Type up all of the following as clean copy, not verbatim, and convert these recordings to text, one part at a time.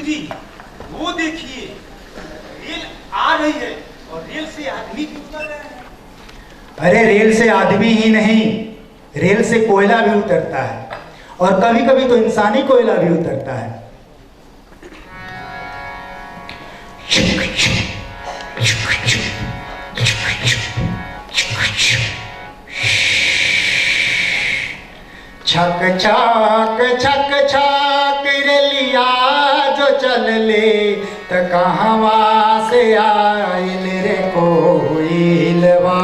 जी वो देखिए रेल आ रही है और रेल से आदमी भी उतर रहे हैं। अरे रेल से आदमी ही नहीं, रेल से कोयला भी उतरता है और कभी कभी तो इंसानी कोयला भी उतरता है। छक छाक छक छाक रेलिया जो चल ले त कहवा से आइल रे कोइलवा।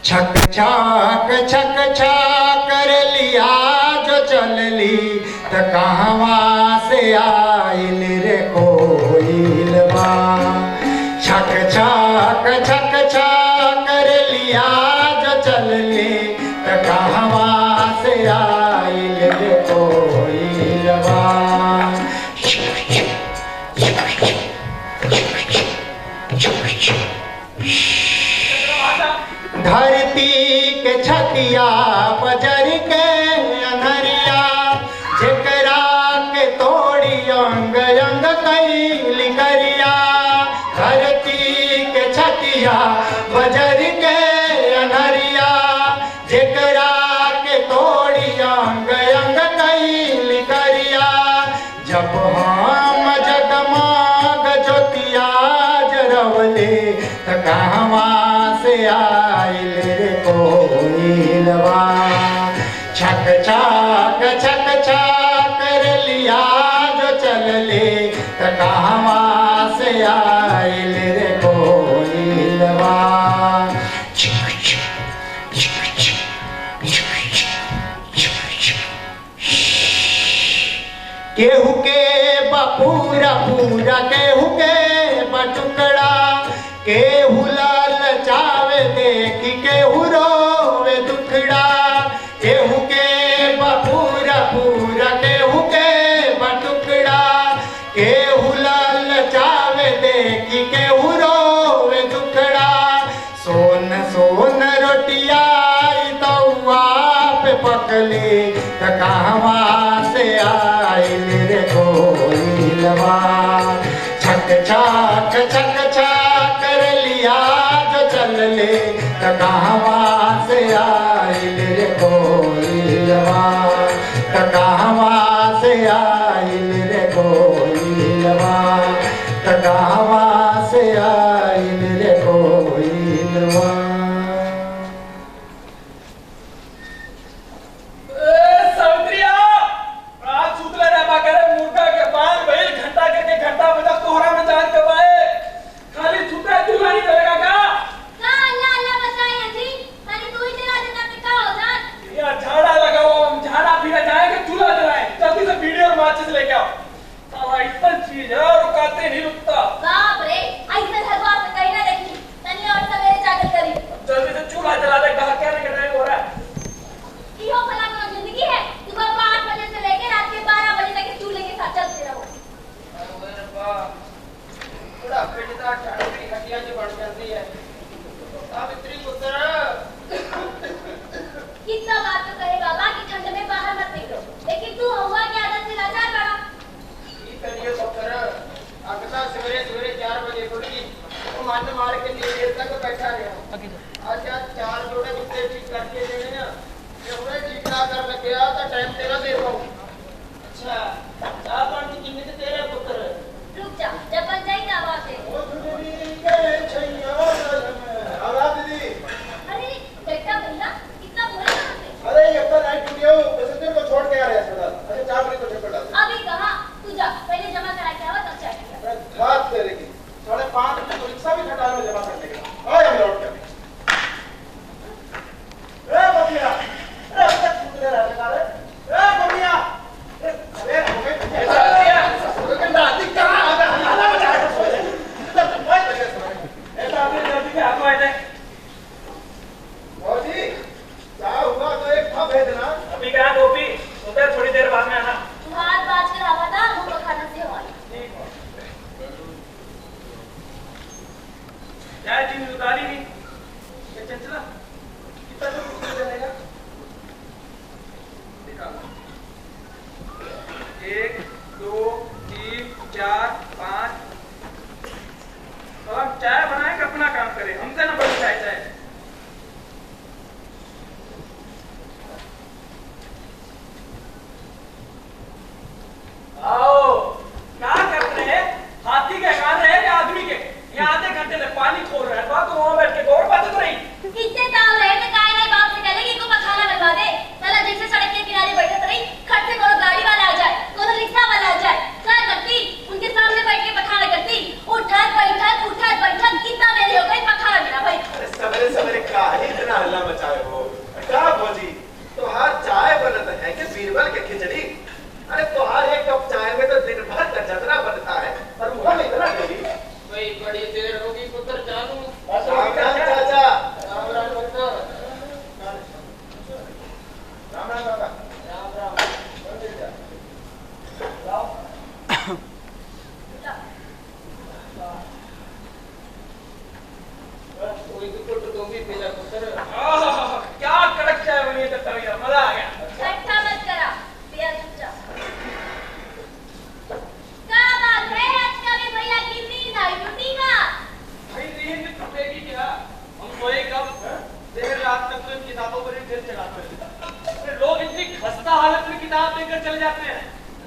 छक छाक रेलिया जो चल ली त कहवा से आइल रे कोइलवा। छक छाक रेलिया जो चल ली त कहवा से आइल रे कोइलवा। धरती के छतिया बजर के अनहरिया जेकरा के तोड़ी अंग अंग कैली करिया। धरती के छतिया बजर के अनहरिया जेकरा के तोड़ी अंग अंग कैली करिया। जब हम जगमग ज्योतिया जरवले त कहवा से आइल रे कोइलवा। छक छाक रेलिया जो चल ले त कहवा से आइल रे कोइलवा। केहू के बपूरा पूरा केहू के बटुकड़ा केहू लाल चावे देखी केहू रोवे दुखड़ा। केहू के बपूरा पूरा केहू के बटुकड़ा केहू लाल चावे देखी केहू रोवे दुखड़ा। सोन सोन रोटिया तौआ पे पकले त कहवा से आइल रे कोइलवा। छक छाक रेलिया जो चल ले त कहवा से आइल रे कोइलवा। त कहवा से आइल रे कोइलवा। त कहवा से आइल रे कोइलवा। चीज है रुकाते नहीं रुकता।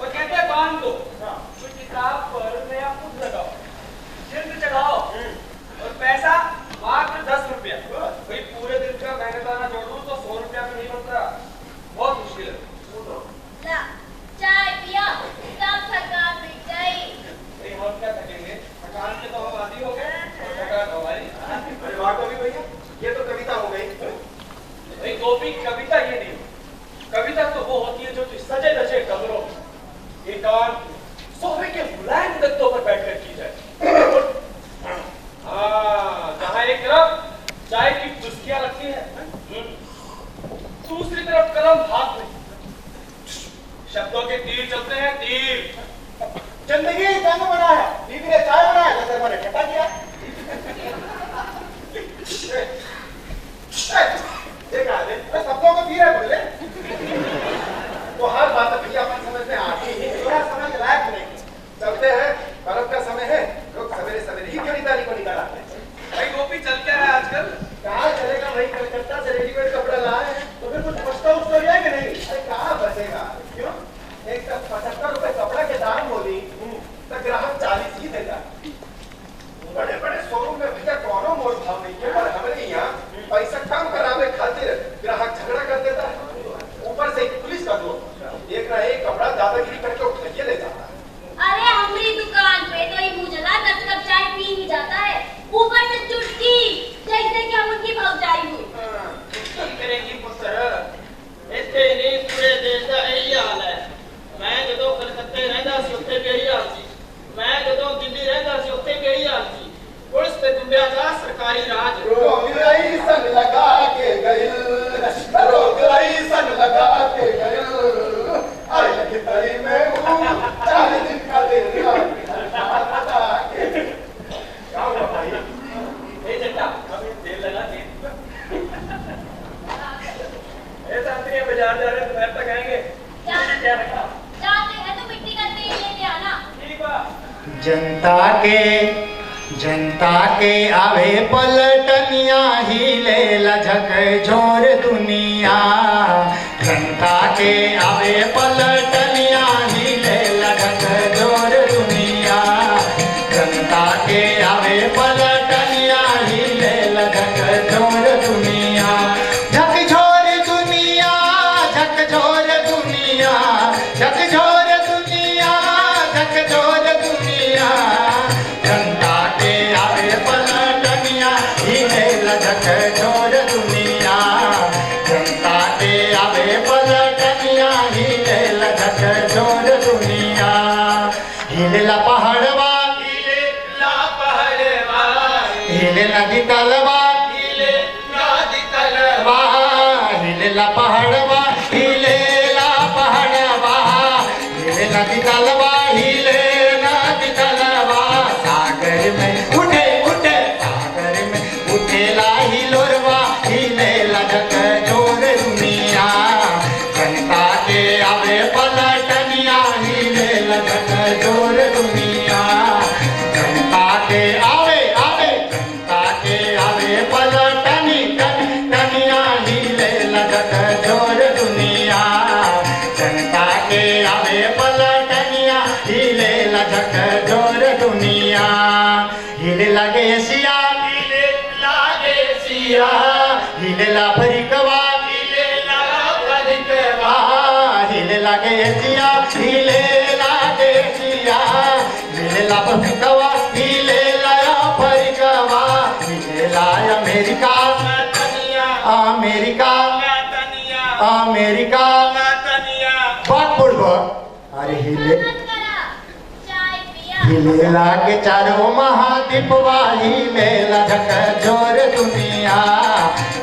और कहते हैं बांध दो। तो किताब पर नया फुट लगाओ, जिल्द चढ़ाओ और पैसा मात्र 10 रुपया। भाई पूरे दिन का मेहनताना जोड़ू तो 100 रुपया भी नहीं बनता, बहुत मुश्किल है। ला, चाय पिया, सब थकान मिट गई। नहीं हम क्या थकेंगे, थकान के तो हम आदी हो गए, थकान हमारी। अरे वाह गोपी भैया, ये तो कविता हो गई। भाई गोपी कविता ये नहीं, कविता तो वो होती है जो सजे धजे कमरों एकांत सोफे के मुलायम गद्दों पर बैठकर की जाए। हाँ, जहाँ एक तरफ चाय की चुस्कियां रखी है, दूसरी तरफ कलम हाथ में, शब्दों के तीर चलते हैं, तीर। जिंदगी जंग बना है, बीवी ने चाय बनाया, जैसे मैंने ठंडा किया। देखा दे, शब्दों को तीर है बोले। तो हर बात भैया अपन समझ में आती है, थोड़ा समझ लायक नहीं। चलते हैं, पर्व का समय है, लोग सवेरे सवेरे ही खरीदारी को निकल आते हैं। भाई गोपी चल क्या रहा है आजकल? कहाँ चलेगा भाई, कलकत्ता से रेडीमेड कपड़ा लाए हैं, तो फिर कुछ बचता उसका है कि नहीं? अरे कहाँ बचेगा? क्यों? एक तक 75 रुपए कपड़ा के दाम बोली, तो ग्राहक 40 ही देगा। बड़े बड़े शोरूम में भैया कौनो मोल भाव नहीं है, पर हमारे यहाँ पैसा कम करावे खातिर ग्राहक झगड़ा कर देता है। ऊपर से पुलिस का दो एक ना एक कपड़ा दादागिरी करके उठाइए ले जाता है। अरे हमारी दुकान पे तो ही मुझे 10 कप चाय पी ही जाता है, ऊपर से चुटकी, जैसे कि हम उनकी भौजाई हूँ। करेंगी पुत्र, इतने नहीं पूरे देश का यही हाल है। मैं जो कलकत्ते रहता सी उत्ते भी यही हाल सी, मैं जो दिल्ली रहता सी उत्ते भी यही हाल सी। पुलिस पे गुंडा का सरकारी राज। रोगराई सन लगा के गइल, रोगराई सन लगा के गइल, आई लगी तरी में हूँ, 4 दिन का दिन लगा के। क्या हुआ भाई? ए जट्टा, अभी तेल लगा के। ए शास्त्री बाजार जा रहे हैं, दोपहर तक आएंगे। क्या रखा? जाते हैं तो मिट्टी का तेल लेके आना। ठीक बा। जनता के आवे पलटनिया ही ले लझक झोर दुनिया। जनता के आवे पलटनिया ही ले लझक झोर दुनिया। जनता के आवे पलटनिया ही ले लझक झोर दुनिया। झकझोर दुनिया, झकझोर दुनिया, झकझोर दुनिया, झकझोर दुनिया। जनता के आवे पलटनिया ही ले झकझोर दुनिया। जनता के आवे पलटनिया ही ले झकझोर दुनिया। हिलेला पहाड़वा, हिलेला पहाड़वा, हिले नदी तलवा, हिलेला नदी तलवा, हिलेला पहाड़वा, हिलेला पहाड़वा, हिले नदी तलवा, हिले नदी तलवा। सागर में उठे उठे, सागर में उठेला हिलोरवा, हिलेला झकझोर दुनिया। जनता के आवे पलटनिया हिलेला झकझोर दुनिया। जनता के आवे आवे, जनता के आवे पलटनी टनिया हिलेला झकझोर दुनिया। जनता के आवे पलटनिया हिलेला झकझोर दुनिया। हिले लगे सिया, हिले लागे सिया, हिलेला फरिकवा, हिलेला फरिकवा, हिले लगे सिया, हिले लागे सिया, हिलेला फरिकवा, हिलेला फरिकवा, हिलेला अमेरिका, अमेरिका, अमेरिका। बात बोल अरे हिले मत करा, चाय पिया। हिलेला के चारों महाद्वीप वाही मेला झकझोर दुनिया।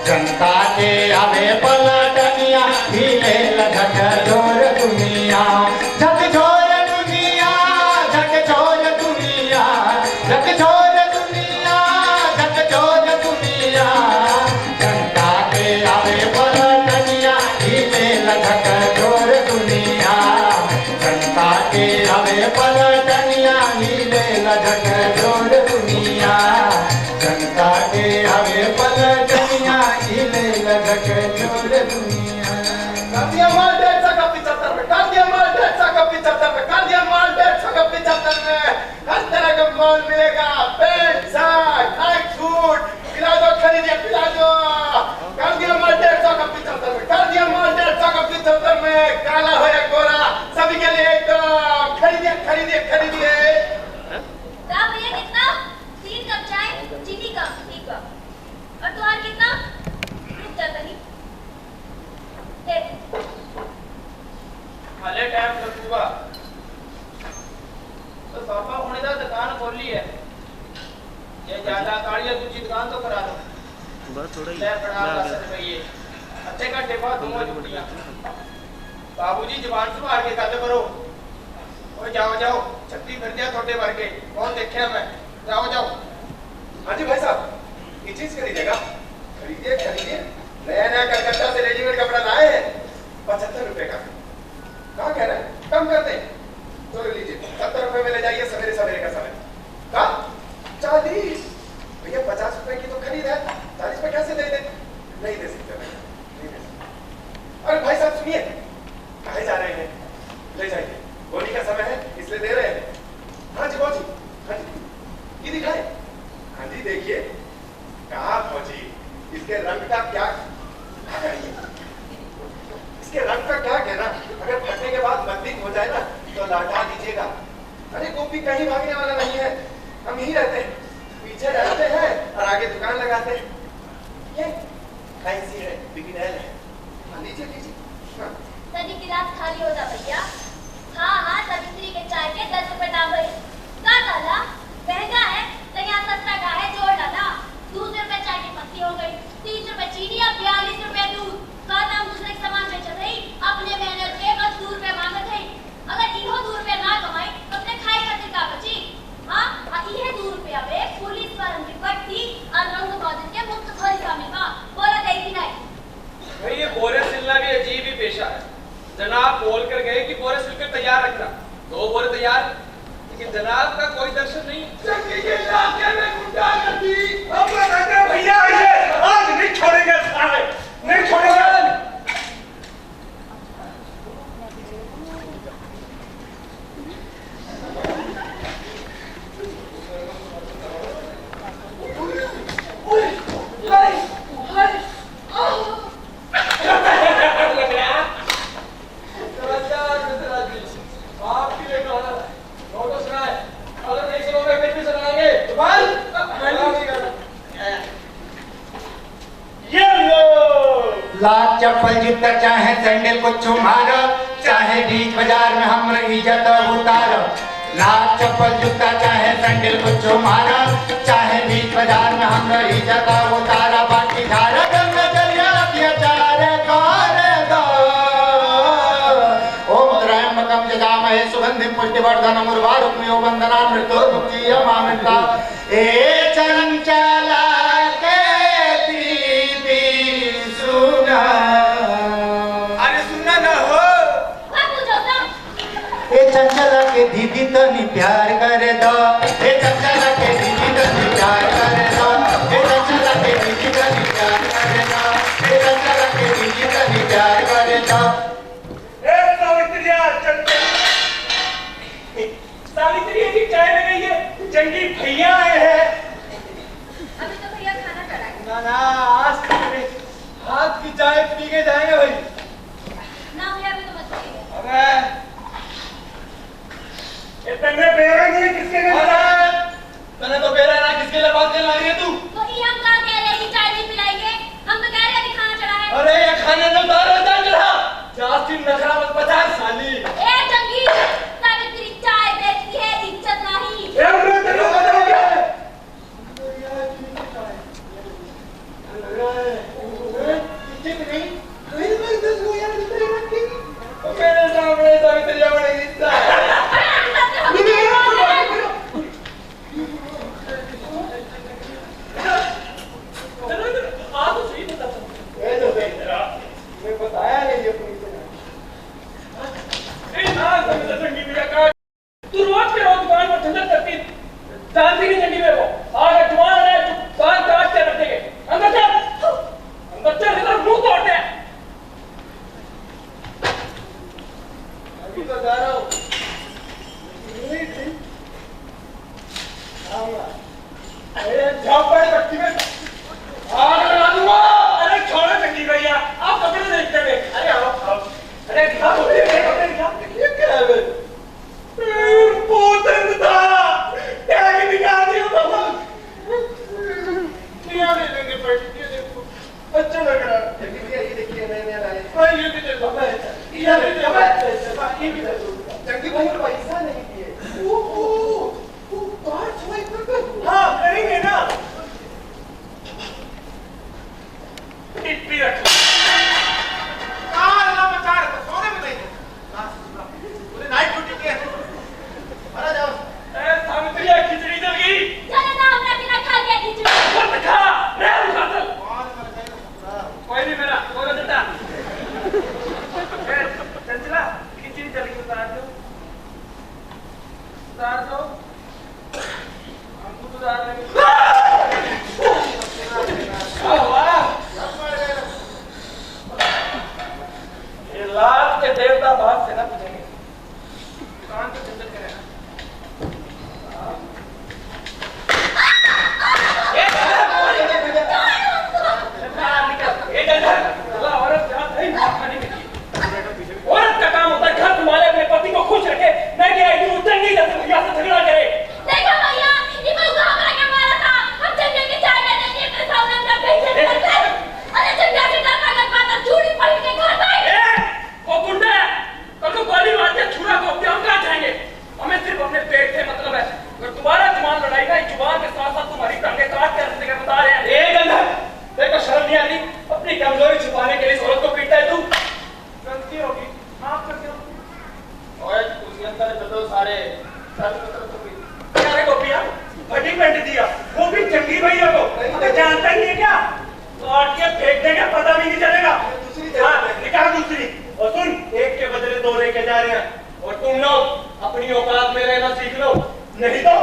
जनता के आवे पलटनिया हिलेला झकझोर दुनिया। झकझोर दुनिया, झकझोर दुनिया, झकझोर दुनिया, झकझोर दुनिया। जनता के आवे पलटनिया हिलेला झकझोर दुनिया। जनता के आवे पलटनिया हिलेला झकझोर दुनिया। जनता के आवे पलटनिया हिलेला झकझोर दुनिया। कर दिया माल 150 का 75 में, कर दिया माल 150 का रसूबा तो पापा होने का दुकान खोली है ये ज्यादा काढ़ी दूसरी दुकान तो करा दो बस थोड़ा ही ले पड़ा 10 रुपये अच्छे का टेबा दूंगा छुट्टियां बाबूजी जुबान संभाल के गल करो ओए जाओ जाओ छत्ती फिर दिया थोड़े भर के कौन देखा मैं जाओ जाओ हाँ जी भाई साहब, ये चीज खरीदेगा? खरीदिए खरीदिए, नया नया कलकत्ता से रेडीमेड कपड़ा लाए हैं 75 रुपए का। कहाँ कह रहे हैं? कम कर दें तो ले लीजिए 70 रुपए में ले जाइए सवेरे सवेरे का समय। कहा 40 भैया 50 रुपए की तो खरीद है, 40 पे कैसे दे दे? नहीं दे सकते भैया, नहीं दे सकते। अरे भाई साहब सुनिए, कहे जा रहे हैं? ले जाइए, होली का समय है इसलिए दे रहे हैं। हाँ जी जी, हाँ जी ये दिखाए। हाँ जी देखिए, कहा फौजी, इसके रंग का क्या इसके रंग का क्या कहना? अगर फटने के बाद बंदिंग हो जाए ना तो लौटा दीजिएगा। अरे गोपी कहीं भागने वाला नहीं है, हम यही रहते हैं, पीछे रहते हैं और आगे दुकान लगाते हैं। ये फैंसी है, बिगिनर है। हाँ लीजिए लीजिए। हाँ सभी गिलास खाली हो जा भैया। हाँ सवित्री के चाय के 10 रुपए दाम है का काला महंगा है तो यहाँ सस्ता का है जोड़ डाला। 2 रुपए चाय की पत्ती हो गई, 30 रुपए चीनी, अब 42 रुपए दूध का दाम दूसरे के सामान बेच रही अपने मेहनत के बस 2 रुपए मांगत है। अगर इहो 2 रुपए ना कमाई तो अपने खाए खातिर का बची। हाँ ये 2 रुपया में पुलिस वालों की पट्टी और रंग बाजी के मुफ्त खरीद शामिल का बोला देखी नहीं। भाई ये बोरे सिलना भी अजीब ही पेशा है। जनाब बोल कर गए कि बोरे सिलकर तैयार रखना, 2 बोरे तैयार, लेकिन जनाब का कोई दर्शन नहीं। भैया आज नहीं छोड़ेंगे, नहीं छोड़ेंगे। लाख चप्पल जूता चाहे सैंडल को मारो, चाहे बीच बाजार में हम इज्जत उतारो। लाख चप्पल जूता चाहे सैंडल को मारो, चाहे बीच बाजार में हम इज्जत उतारा। बाकी धारा गंग चलिया अत्याचार करे दो। ओम त्र्यंबकम यजामहे सुगंधिं पुष्टिवर्धनम् उर्वारुकमिव बन्धनान् मृत्युर्मुक्षीयमामृता। ए चंचला अरे सुनना ना हो, चंचला के दीदी तनी प्यार करे दो। ए चंचला के दीदी तनी प्यार करे दो। ए चंचला के दीदी तनी प्यार करे दो। ए चंचला के दीदी तनी प्यार करे दो। ए सावित्री की चाय में गई है, जंगी भैया आए हैं। अभी तो भैया खाना चढ़ाएंगे। ना आज तो मेरे हाथ की चाय पी के जाएंगे भाई। ना भैया अभी तो मत पीजिए। अबे इतने बेरा नहीं किसके लिए? मैंने तो बेरा ना किसके लिए बात करने लगी है तू? तो ये हम कहाँ कह रहे हैं कि चाय नहीं पिलाएंगे, हम तो कह रहे हैं कि खाना चढ़ाएं। अरे ये खाने में उतार चढ़ा 40 नखरा मत 50 साली। ए जंगी सावित्री चाय बेचती है, इज्जत नहीं। ए उन्हें तेरे को पता क्या है? इज्जत नहीं, मेरे पास 10 को यार इतना ही रखी। मेरे सामने सावित्री जावड़े इतना बताया नहीं ये पुलिस ने। कि भाई पैसा नहीं दिए। हाँ करेंगे ना। सोने में नहीं नाइट ड्यूटी किया। अरे जाओ। सावित्री खिचड़ी जल गई। चलो ना हमरा बिना खा गया खिचड़ी। मत खा, मैं उठा दे। कोई नहीं मेरा, कोई नहीं चंचला खिचड़ी जल गई उतार दो। उतार दो। हमको तो उतार नहीं। ये लात के देवता बात से ना पूछेंगे। दुकान पे चंचल करे ना। औरत का काम होता है घर संभाले, अपने पति को खुश रखे, मैं क्या एक उतंगी जैसे भैया से झगड़ा करे। देखो भैया, ये मैं घबरा के मारा था। हम चंगे की चाय लेने के तेरे सामने हम जब गई थे। अरे चंगे की डर लगत बात चूड़ी पहन के घर गए। वो गुंडा है, कल को गोली मार के छुरा को हम कहाँ जाएंगे? हमें सिर्फ अपने पेट से मतलब है। अगर तुम्हारा जुबान लड़ाई ना, जुबान के साथ साथ तुम्हारी टांगे काट के रखने का बता रहे हैं। ए गंधा, देखो शर्म नहीं आती? अपनी कमजोरी छुपाने के लिए इस औरत को पीटता है तू? गलती होगी, माफ कर दो। और उसी अंदर बदलो सारे अरे गोपिया फटी पेंट दिया, वो भी चंगी भैया को। अबे जानता ही है क्या? काट के फेंक देगा, पता भी नहीं चलेगा। हाँ, निकाल दूसरी। और सुन, एक के बदले दो लेके जा रहे हैं। और तुम लोग अपनी औकात में रहना सीख लो, नहीं तो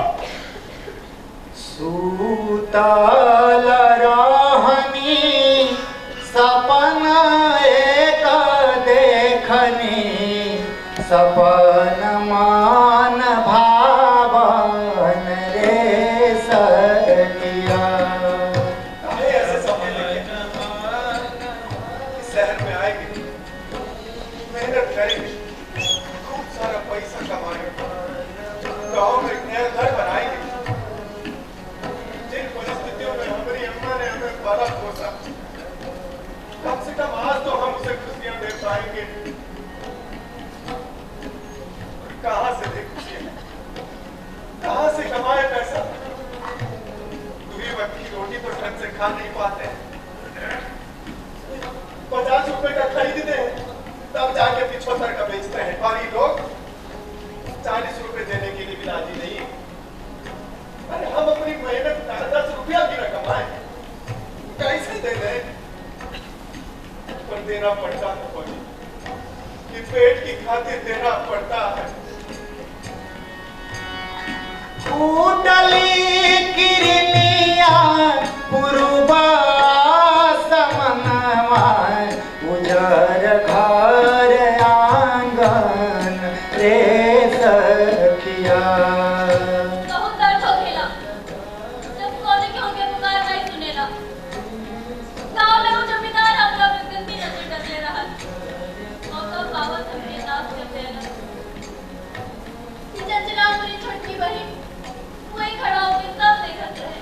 सूतल रहनी सपना एक देखनी, सपन मान भावन रे सखिया। ऐसे सपने लेके इस शहर में आएंगे, मेहनत करेंगे, खूब सारा पैसा कमाएंगे, गाँव में एक नया घर बनाएंगे। जिन परिस्थितियों में हमारी अम्मा ने हमें पाला पोसा, कम से कम आज तो हम उसे खुशियां दे पाएंगे। कहां से दे खुशियां, कहां से कमाए पैसा? दूरी वक्त की रोटी तो ढंग से खा नहीं पाते, 50 रुपए का खरीदते हैं, तब जाके 75 का बेचते हैं। और ये लोग 40 रुपए देने के लिए भी राजी नहीं। अरे हम अपनी मेहनत 10 रुपया भी न कमाए, कैसे दे दें? पर देना पड़ता है भाई, कि पेट की खातिर देना पड़ता है। उडली किरनिया पुरुबा समनवा, उजर घर आंगन रे सखिया। बहुत दर्द हो खेला, जब कोने के होंगे पुकार नहीं सुनेला। गाँव में वो जमींदार हमरा पे गंदी नजर डाले रहा। मौका पावा तो मेरे नाम से देना। चंचला मेरी छोटी बहन वही खड़ा होकर सब देखते रहे,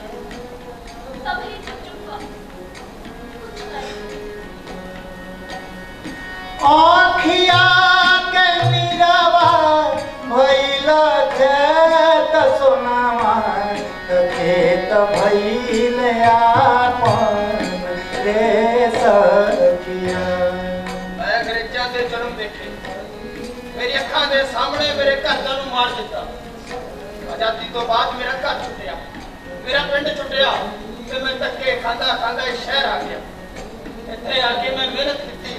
तभी चुप हुआ। कुछ नहीं। आँखिया के निरवा भइल खेत सोनावा, खेत भइल आपन रे सखिया। मैं अंग्रेजां दे जुल्म देखे, मेरी अखां दे सामने मेरे घरदां नूं मार दिता। आजादी तो बाद मेरा घर छुटिया, मेरा पिंड छुटिया, ते मैं धक्के खांदा खांदा इस शहर आ गया। इत्थे आके मैं मेहनत की,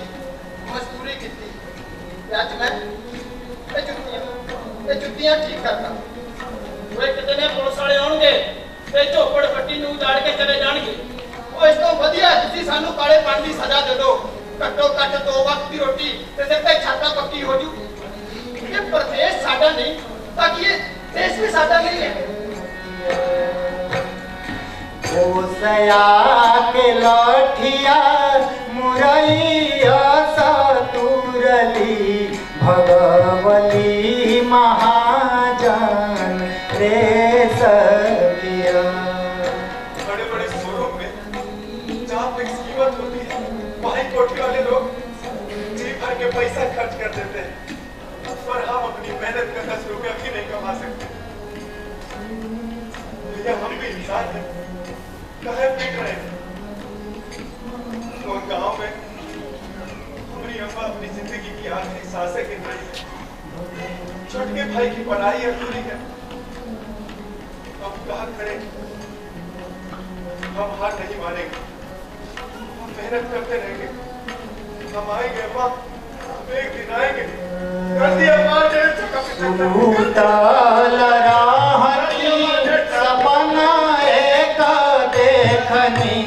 मजदूरी की, आज मैं जुत्तियां ठीक करता। वो एक दिन पुलिस वाले आउणगे ते झोपड़ पट्टी नूं उजाड़ के चले जाणगे। वो इस तो वधिया तुसीं सानूं कालेपन दी सजा दे दो, घट्टो घट्ट 2 वक्त की रोटी ते सिर ते छाता पक्की हो जू। ये प्रदेश साडा नहीं, ताकि ये देश भी साडा नहीं है। ओसया के लठिया मुरैया सतुरली, भगवली महाजन रे सखिया। बड़े बड़े शोरूम में जहाँ फिक्स कीमत होती है, वहीं कोठी वाले लोग जी भर के पैसा खर्च कर देते हैं। पर हम अपनी मेहनत कर संभाल सकते। भैया हम भी इंसान हैं, काहे पीट रहे हैं? और गांव में हमारी अम्मा अपनी जिंदगी की आखिरी सांसें गिन रही है। छोटे भाई की पढ़ाई अधूरी है। हम कहाँ खड़े? हम हार नहीं मानेंगे, हम मेहनत करते रहेंगे। हम आएंगे अम्मा, हम एक दिन आएंगे। कर दिया अम्मा ने सपना एक देखनी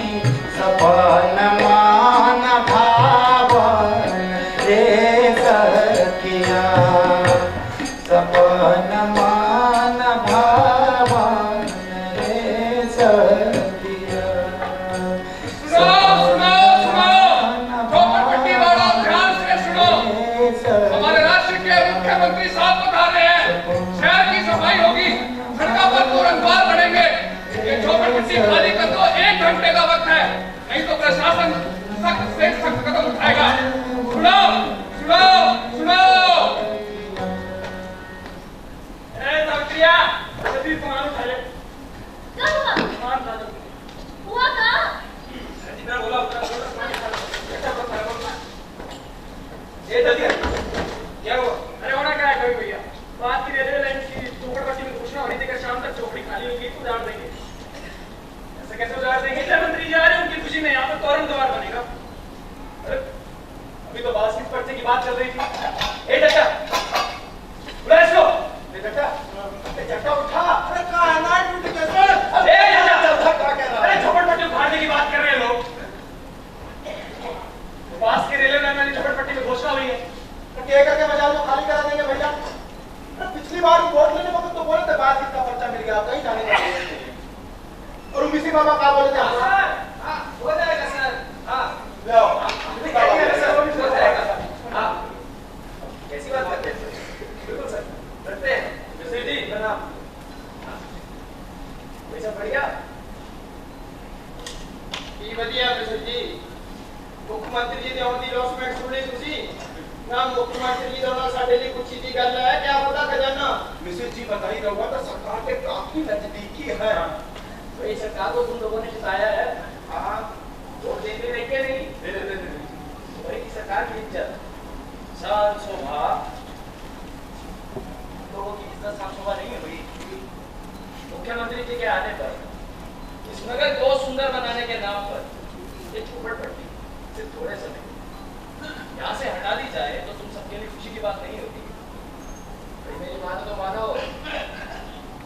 सपन मान भावन रे सखिया सपन मान भावन रे सखिया। हमारे राज्य के मुख्यमंत्री साहब बता रहे हैं शहर की सफाई होगी, सड़कों पर तुरंतवार बढ़ेंगे। ये झोपड़पट्टी खाली कर दो, 1 घंटे का वक्त है, नहीं तो प्रशासन सख्त से सख्त कदम उठाएगा। सुनो सुनो सुनो। सावित्रिया जल्दी सामान उठा ले। क्या हुआ? सामान उठा दो। हुआ क्या? जितना बोला उतना सामान उठा लो। ये जल्दी क्या हुआ? अरे होना क्या है कभी भैया, बात की रेलवे लाइन की झोपड़पट्टी में घोषणा हो रही थी कि शाम तक झोपड़ी खाली होगी तो उजाड़ देंगे। ऐसे कैसे उजाड़ देंगे? मंत्री जा रहे हैं उनकी खुशी में, यहाँ पर तोरण द्वार बनेगा। अरे अभी तो बास्केट पर्चे की बात चल रही थी। ए चाचा बुला इसको। चक्का उठा। अरे कहाँ है नाइट ड्यूटी कैसे? अरे झोपड़पट्टी उखाड़ने की बात कर रहे हैं लोग। पास के रेलवे लाइन वाली झोपड़पट्टी में घोषणा हुई है कि एक करके मजाल को खाली करा देंगे भैया। पिछली बार वोट लेने वक्त तो बोले थे बाद कितना पर्चा मिल गया, कहीं जाने का। और उमिसी बाबा क्या बोले थे? हाँ, हो जाएगा सर। हाँ, ले आओ। हो जाएगा। हाँ, कैसी बात करते हैं? बिल्कुल सर, करते हैं। मिस्र जी, प्रणाम। वैसा बढ़िया? की बढ़िया मिस्र जी। मुख्यमंत्री जी ने होती लॉसमेंट सुनी तुसी ना मुख्यमंत्री जी दोनों साढ़े लिए कुछ चीज़ कर रहा है, क्या पता खजाना? मिस्र जी बताई रहुआ तो सरकार के काफी नजदीकी है। तो ये सरकार को तुम लोगों ने जिताया है। हाँ, वोट देते रह के नहीं। वही की सरकार की इज्जत, शान शोभा, लोगों की इज्जत शान शोभा नहीं हुई। मुख्यमंत्री जी के आने पर इस नगर को सुंदर बनाने के नाम पर ये झोपड़पट्टी सिर्फ थोड़े समय यहाँ से हटा दी जाए तो तुम सबके लिए खुशी की बात नहीं होती। भाई मेरी बात तो मानो,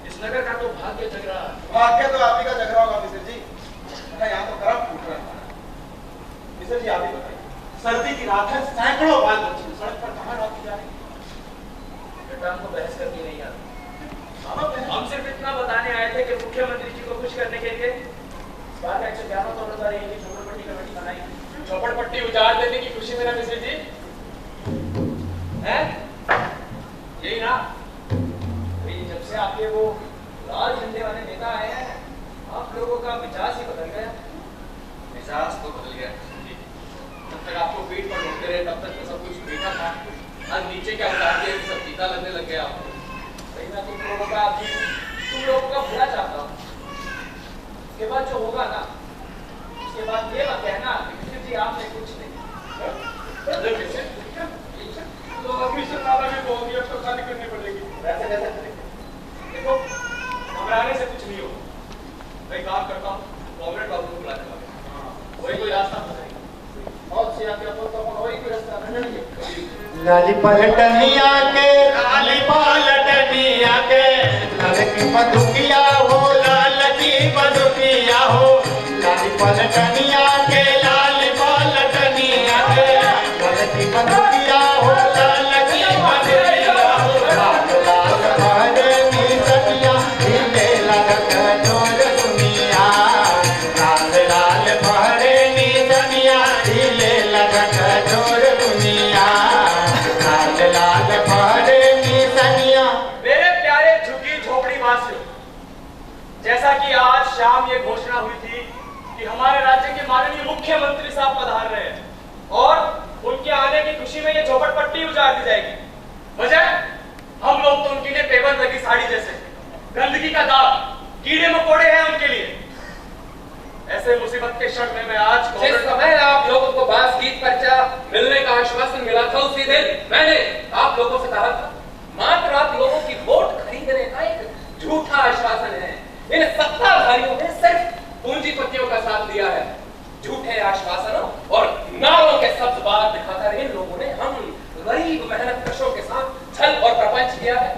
इस नगर का तो भाग्य जग रहा है। भाग्य तो आप ही का जग रहा होगा मिस्र जी। यहाँ तो करम फूट रहा है। मिस्र जी आप ही बताइए, सर्दी की रात है, सैकड़ों बाल बच्चे सड़क पर कहाँ रखी जा रही है? बेटा हमको बहस करनी नहीं आती। हम सिर्फ इतना बताने आए थे कि मुख्यमंत्री जी को खुश करने के लिए इस बार का 111 करोड़ का झोपड़पट्टी कमेटी बनाई। झोपड़पट्टी उजाड़ देने की खुशी में ना मिस्र जी है यही ना? जब से आपके वो लाल झंडे वाले नेता आए हैं, आप लोगों का मिजाज ही बदल गया। मिजाज तो बदल गया जी। जब तक आपको पीठ पर ढूंढते रहे तब तक तो सब कुछ मीठा था, आज नीचे क्या उतार दिया सब तीता लगने लग गया आपको। मैं तुम लोगों का अभी तुम लोगों का बुरा चाहता हूँ। उसके बाद जो होगा ना, उसके बाद ये मत कहना कि जी आपने कुछ नहीं। तो कमीशन वाला भी बोल दिया तो खाली करनी पड़ेगी। वैसे देखो घबराने से कुछ नहीं होगा। मैं काम करता हूँ, कॉमरेड बाबू को बुलाने वाले वही कोई रास्ता बताएंगे। बहुत सी आपके वही कोई रास्ता नहीं। लाली पलटनिया के लाली पलटनिया के लाल की बदुकिया हो लाल की बदुकिया हो लाली पलटनिया के लाल पलटनिया के लाल की बदुकिया हो लाल की बदुकिया हो लाल लाल भरे निसनिया हिले लगत जोर दुनिया लाल लाल भरे निसनिया हिले लगत जोर दुनिया लाल भरे निसनिया। मेरे प्यारे झुग्गी झोपड़ी वासियों, जैसा कि आज शाम ये घोषणा हुई थी कि हमारे राज्य के माननीय मुख्यमंत्री साहब पधार रहे हैं और उनके आने की खुशी में ये झोपड़पट्टी उजाड़ दी जाएगी। वजह हम लोग तो उनके लिए पेवर लगी साड़ी गंदगी का दाग, कीड़े मकोड़े हैं उनके लिए। ऐसे मुसीबत के क्षण में मैं आज जिस समय आप लोगों को बासगीत पर्चा मिलने का आश्वासन मिला था, उसी दिन मैंने आप लोगों से कहा था मात्र आप लोगों की वोट खरीदने का एक झूठा आश्वासन है। इन सत्ताधारियों ने सिर्फ पूंजीपतियों का साथ दिया है। झूठे आश्वासनों और नारों के शब्द बात दिखाकर इन लोगों ने हम गरीब मेहनतकशों के साथ छल और प्रपंच किया है।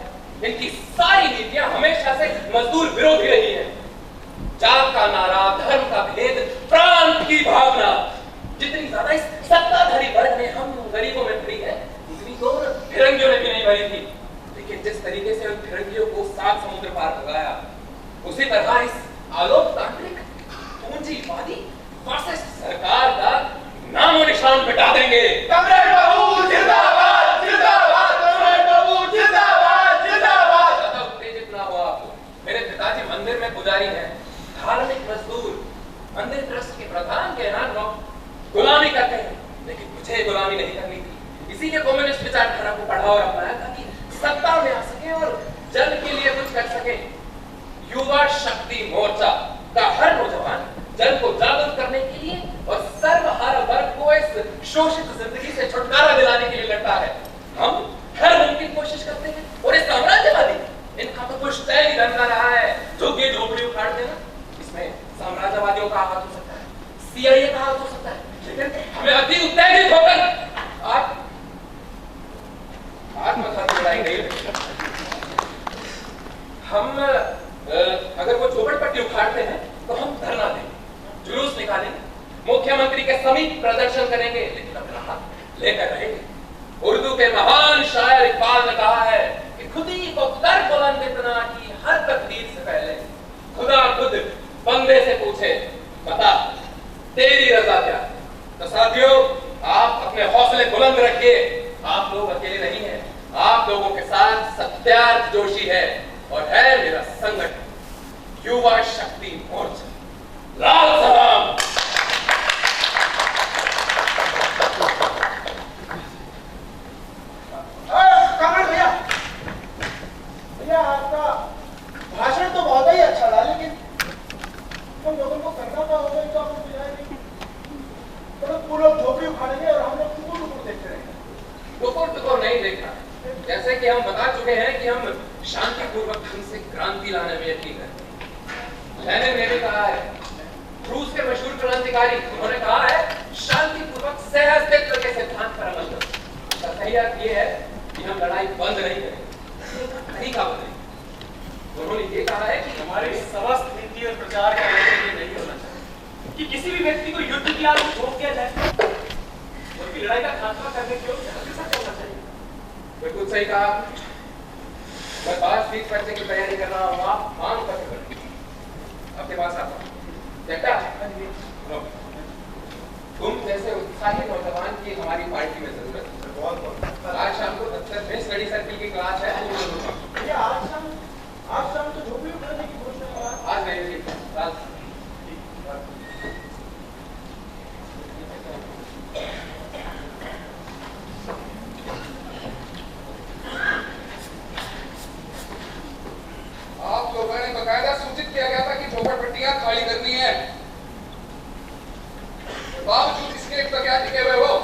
इनकी सारी नीतियां हमेशा से मजदूर विरोधी रही हैं। जात का नारा, धर्म का भेद, प्रांत की भावना, जितनी ज्यादा इस सत्ताधारी वर्ग ने हम गरीबों में भरी है, उतनी तो फिरंगियों ने भी नहीं भरी थी। लेकिन जिस तरीके से उन फिरंगियों को 7 समुद्र पार भगाया, उसी तरह इस आलोकतांत्रिक पूंजीवादी फासिस्ट सरकार का नामो निशान मिटा देंगे। कमरेड बाबू जिंदाबाद, जिंदाबाद, कमरेड बाबू जिंदाबाद, जिंदाबाद। ज्यादा उत्तेजित ना हो आप। मेरे पिताजी मंदिर में पुजारी हैं, धार्मिक मजदूर, मंदिर ट्रस्ट के प्रधान के यहाँ लोग गुलामी करते हैं, लेकिन मुझे गुलामी नहीं करनी थी। इसीलिए कम्युनिस्ट विचारधारा को पढ़ा और अपनाया ताकि सत्ता में आ सके और जन के लिए कुछ कर सके। युवा शक्ति मोर्चा का हर नौजवान जन को जागरूक करने के लिए और सर्वहारा वर्ग को इस शोषित जिंदगी से छुटकारा दिलाने के लिए लड़ता है। हम हर मुमकिन कोशिश करते हैं और इस साम्राज्यवादी इनका तो कुछ तय नहीं धंधा रहा है। झुग्गी झोपड़ी उखाड़ देना, इसमें साम्राज्यवादियों का हाथ हो सकता है, सीआईए का हाथ हो सकता है, लेकिन हमें अति उत्तेजित होकर आप आत्मघाती लड़ाई नहीं लड़ेंगे। हम अगर वो झोपड़पट्टी उखाड़ते हैं तो हम धरना देंगे, जुलूस निकालेंगे, मुख्यमंत्री के समीप प्रदर्शन करेंगे, लेकिन अपना हाथ लेकर रहेंगे। उर्दू के महान शायर इकबाल ने कहा है कि खुदी को कर बुलंद इतना कि हर तकदीर से पहले खुदा खुद बंदे से पूछे बता तेरी रजा क्या। तो साथियों, आप अपने हौसले बुलंद रखिए। आप लोग अकेले नहीं हैं, आप लोगों के साथ सत्यार्थ जोशी है और है मेरा संगठन युवा शक्ति मोर्चा। लाल सलाम। कमल भैया, भैया आपका भाषण तो बहुत ही अच्छा था, लेकिन हम लोगों को करना क्या होगा तो आपको बुझाया नहीं। तो वो लोग झोपड़ी उखाड़ेंगे और हम लोग टुकुर टुकुर देखते रहेंगे। टुकुर टुकुर नहीं देखना। जैसे कि हम बता चुके हैं कि हम शांतिपूर्वक ढंग से क्रांति लाने में यकीन करते हैं। लेनिन ने भी कहा है, रूस के मशहूर क्रांतिकारी, उन्होंने कहा है शांतिपूर्वक सहअस्तित्व के सिद्धांत पर अमल करो। सही अर्थ ये है कि हम लड़ाई बंद नहीं करेंगे, तरीका बदलेंगे। उन्होंने ये कहा है कि हमारी समस्त नीति और प्रचार का लक्ष्य ये नहीं होना चाहिए कि किसी भी व्यक्ति को युद्ध की आग में झोंक दिया जाए, बल्कि लड़ाई का खात्मा करने की ओर जल्दी से चलना चाहिए। बिल्कुल सही कहा। मैं बासगीत पर्चे की तैयारी कर रहा हूँ, आप मांग कर आपके पास आता हूँ। बेटा, तुम जैसे उत्साही नौजवान की हमारी पार्टी में जरूरत है। आज शाम को दफ्तर में स्टडी सर्किल की क्लास है। भैया आज शाम तो झोपड़ी उखाड़ने की घोषणा है। आज नहीं थी आप लोगों ने बकायदा सूचित किया गया था कि झोपड़पट्टियां खाली करनी है। बावजूद इसके तो क्या टिके हुए हो?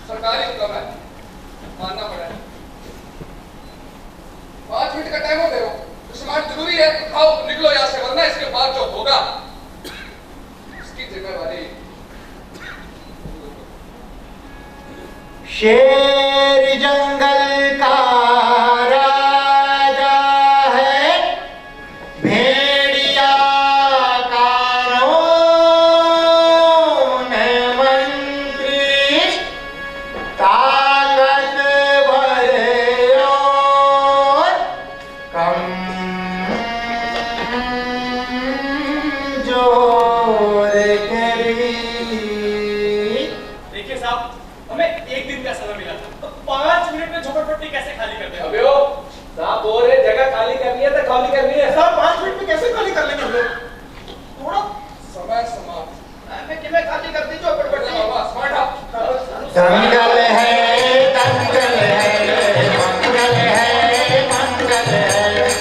सरकारी हुक्म है, मानना पड़ा है। 5 मिनट का टाइम हो गया, तो सामान जरूरी है, खाओ निकलो यहाँ से, वरना इसके बाद जो होगा इसकी जिम्मेवारी शेर जंगल का राजा है, भेड़िया कानून मंत्री, ताकतवर और कमजोर करी। देखिए साहब, हमें एक दिन का समय मिला था, तो 5 मिनट में झोपड़पट्टी कैसे खाली कर दें? अबे ओ साहब बोल रहे जगह खाली करनी है तो खाली करनी है। साहब 5 मिनट में कैसे खाली कर लेंगे हम लोग? थोड़ा समय समाप्त। मैं किमें खाली कर दी झोपड़पट्टी। Smart up. दंगल है, दंगल है, मंगल है, मंगल है।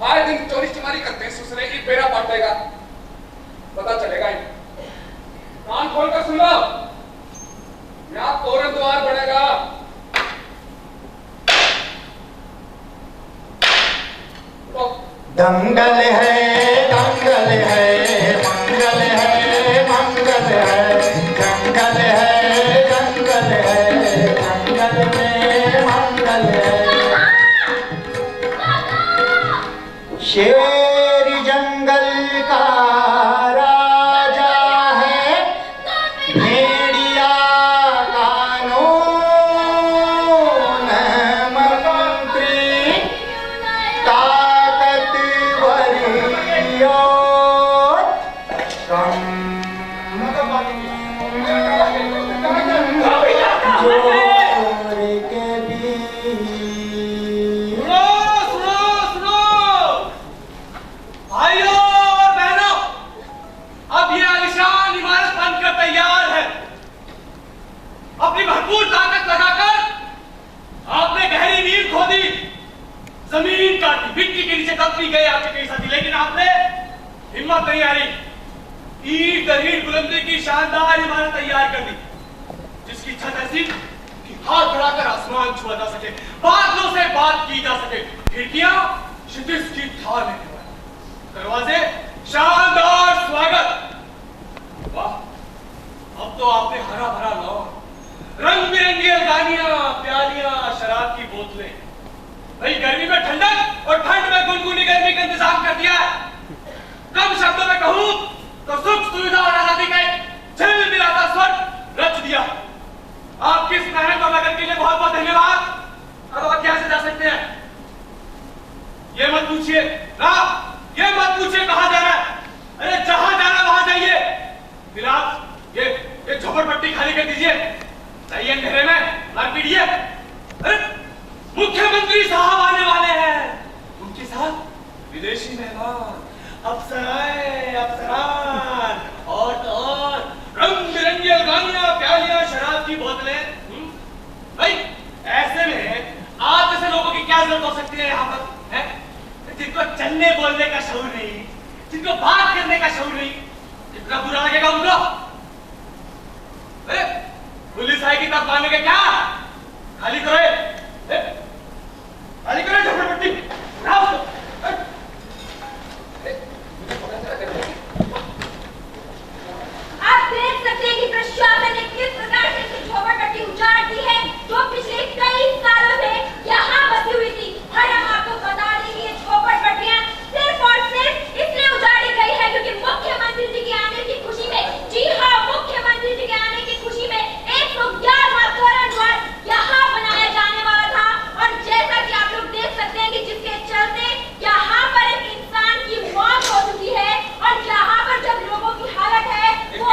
हर दिन चोरी चमारी करते हैं, सुसरे एक बेड़ा पाटेगा, पता चलेगा ही। कान खोल कर सुन लो, यहाँ तोरण द्वार बनेगा। दंगल है मंगल है, मंगल है मंगल है, जंगल है जंगल है, जंगल में मंगल है। शेर जंगल का राजा है, भेड़िया कानून मंत्री, जमीन काटी, मिट्टी के नीचे दबी गए आपके कई साथी, लेकिन आपने हिम्मत नहीं हारी। ईंट दर ईंट बुलंदी की शानदार इमारत तैयार कर दी, जिसकी छत ऐसी कि हाथ बढ़ाकर आसमान छुआ जा सके, बादलों से बात की जा सके, खिड़कियां क्षितिज की ढाल लेने वाली, दरवाजे शानदार स्वागत। वाह, अब तो आपने हरा भरा लॉन, रंग बिरंगी अलगानियां, प्यालियां, शराब की बोतलें, भाई गर्मी में ठंडक और ठंड में गुनगुनी गर्मी का इंतजाम कर दिया है। कम शब्दों में कहूं तो सुख सुविधा और आजादी का झिल मिलाता स्वर्ग रच दिया। आपकी इस मेहनत और लगन के लिए बहुत बहुत धन्यवाद। अब आप यहाँ से जा सकते हैं। ये मत पूछिए ना, ये मत पूछिए कहाँ जाना है, अरे जहां जाना वहां जाइए। फिलहाल ये झोपड़पट्टी खाली कर दीजिए, जाइए अंधेरे में मार पीड़िए। अरे मुख्यमंत्री साहब आने वाले हैं, उनके साथ विदेशी मेहमान, अफसराएं अफसरान, और तो और रंग बिरंगी अलगानियां, प्यालियां, शराब की बोतलें। भाई ऐसे में आप जैसे लोगों की क्या जरूरत हो सकती है यहाँ पर, है? जिनको चलने बोलने का शौर नहीं, जिनको बात करने का शौर नहीं, कितना बुरा लगेगा उनको। पुलिस आएगी तब मानेंगे क्या? खाली करो, खाली करो झोपड़पट्टी। आप देख सकते हैं कि प्रशासन ने किस प्रकार से झोपड़पट्टी उजाड़ दी है, जो पिछले कई सालों से यहाँ बसी हुई थी। और हम आपको बता दें कि ये झोपड़पट्टियाँ सिर्फ और सिर्फ इसलिए उजाड़ी गई है क्योंकि मुख्यमंत्री जी के आने की खुशी में, जी हाँ, मुख्यमंत्री जी के आने की खुशी में 111वां तोरण द्वार यहाँ बनाया जाने वाला था। और जैसा कि आप लोग देख सकते हैं कि जिसके चलते यहाँ पर एक इंसान की मौत हो चुकी है, और यहाँ पर जब लोगों की हालत है वो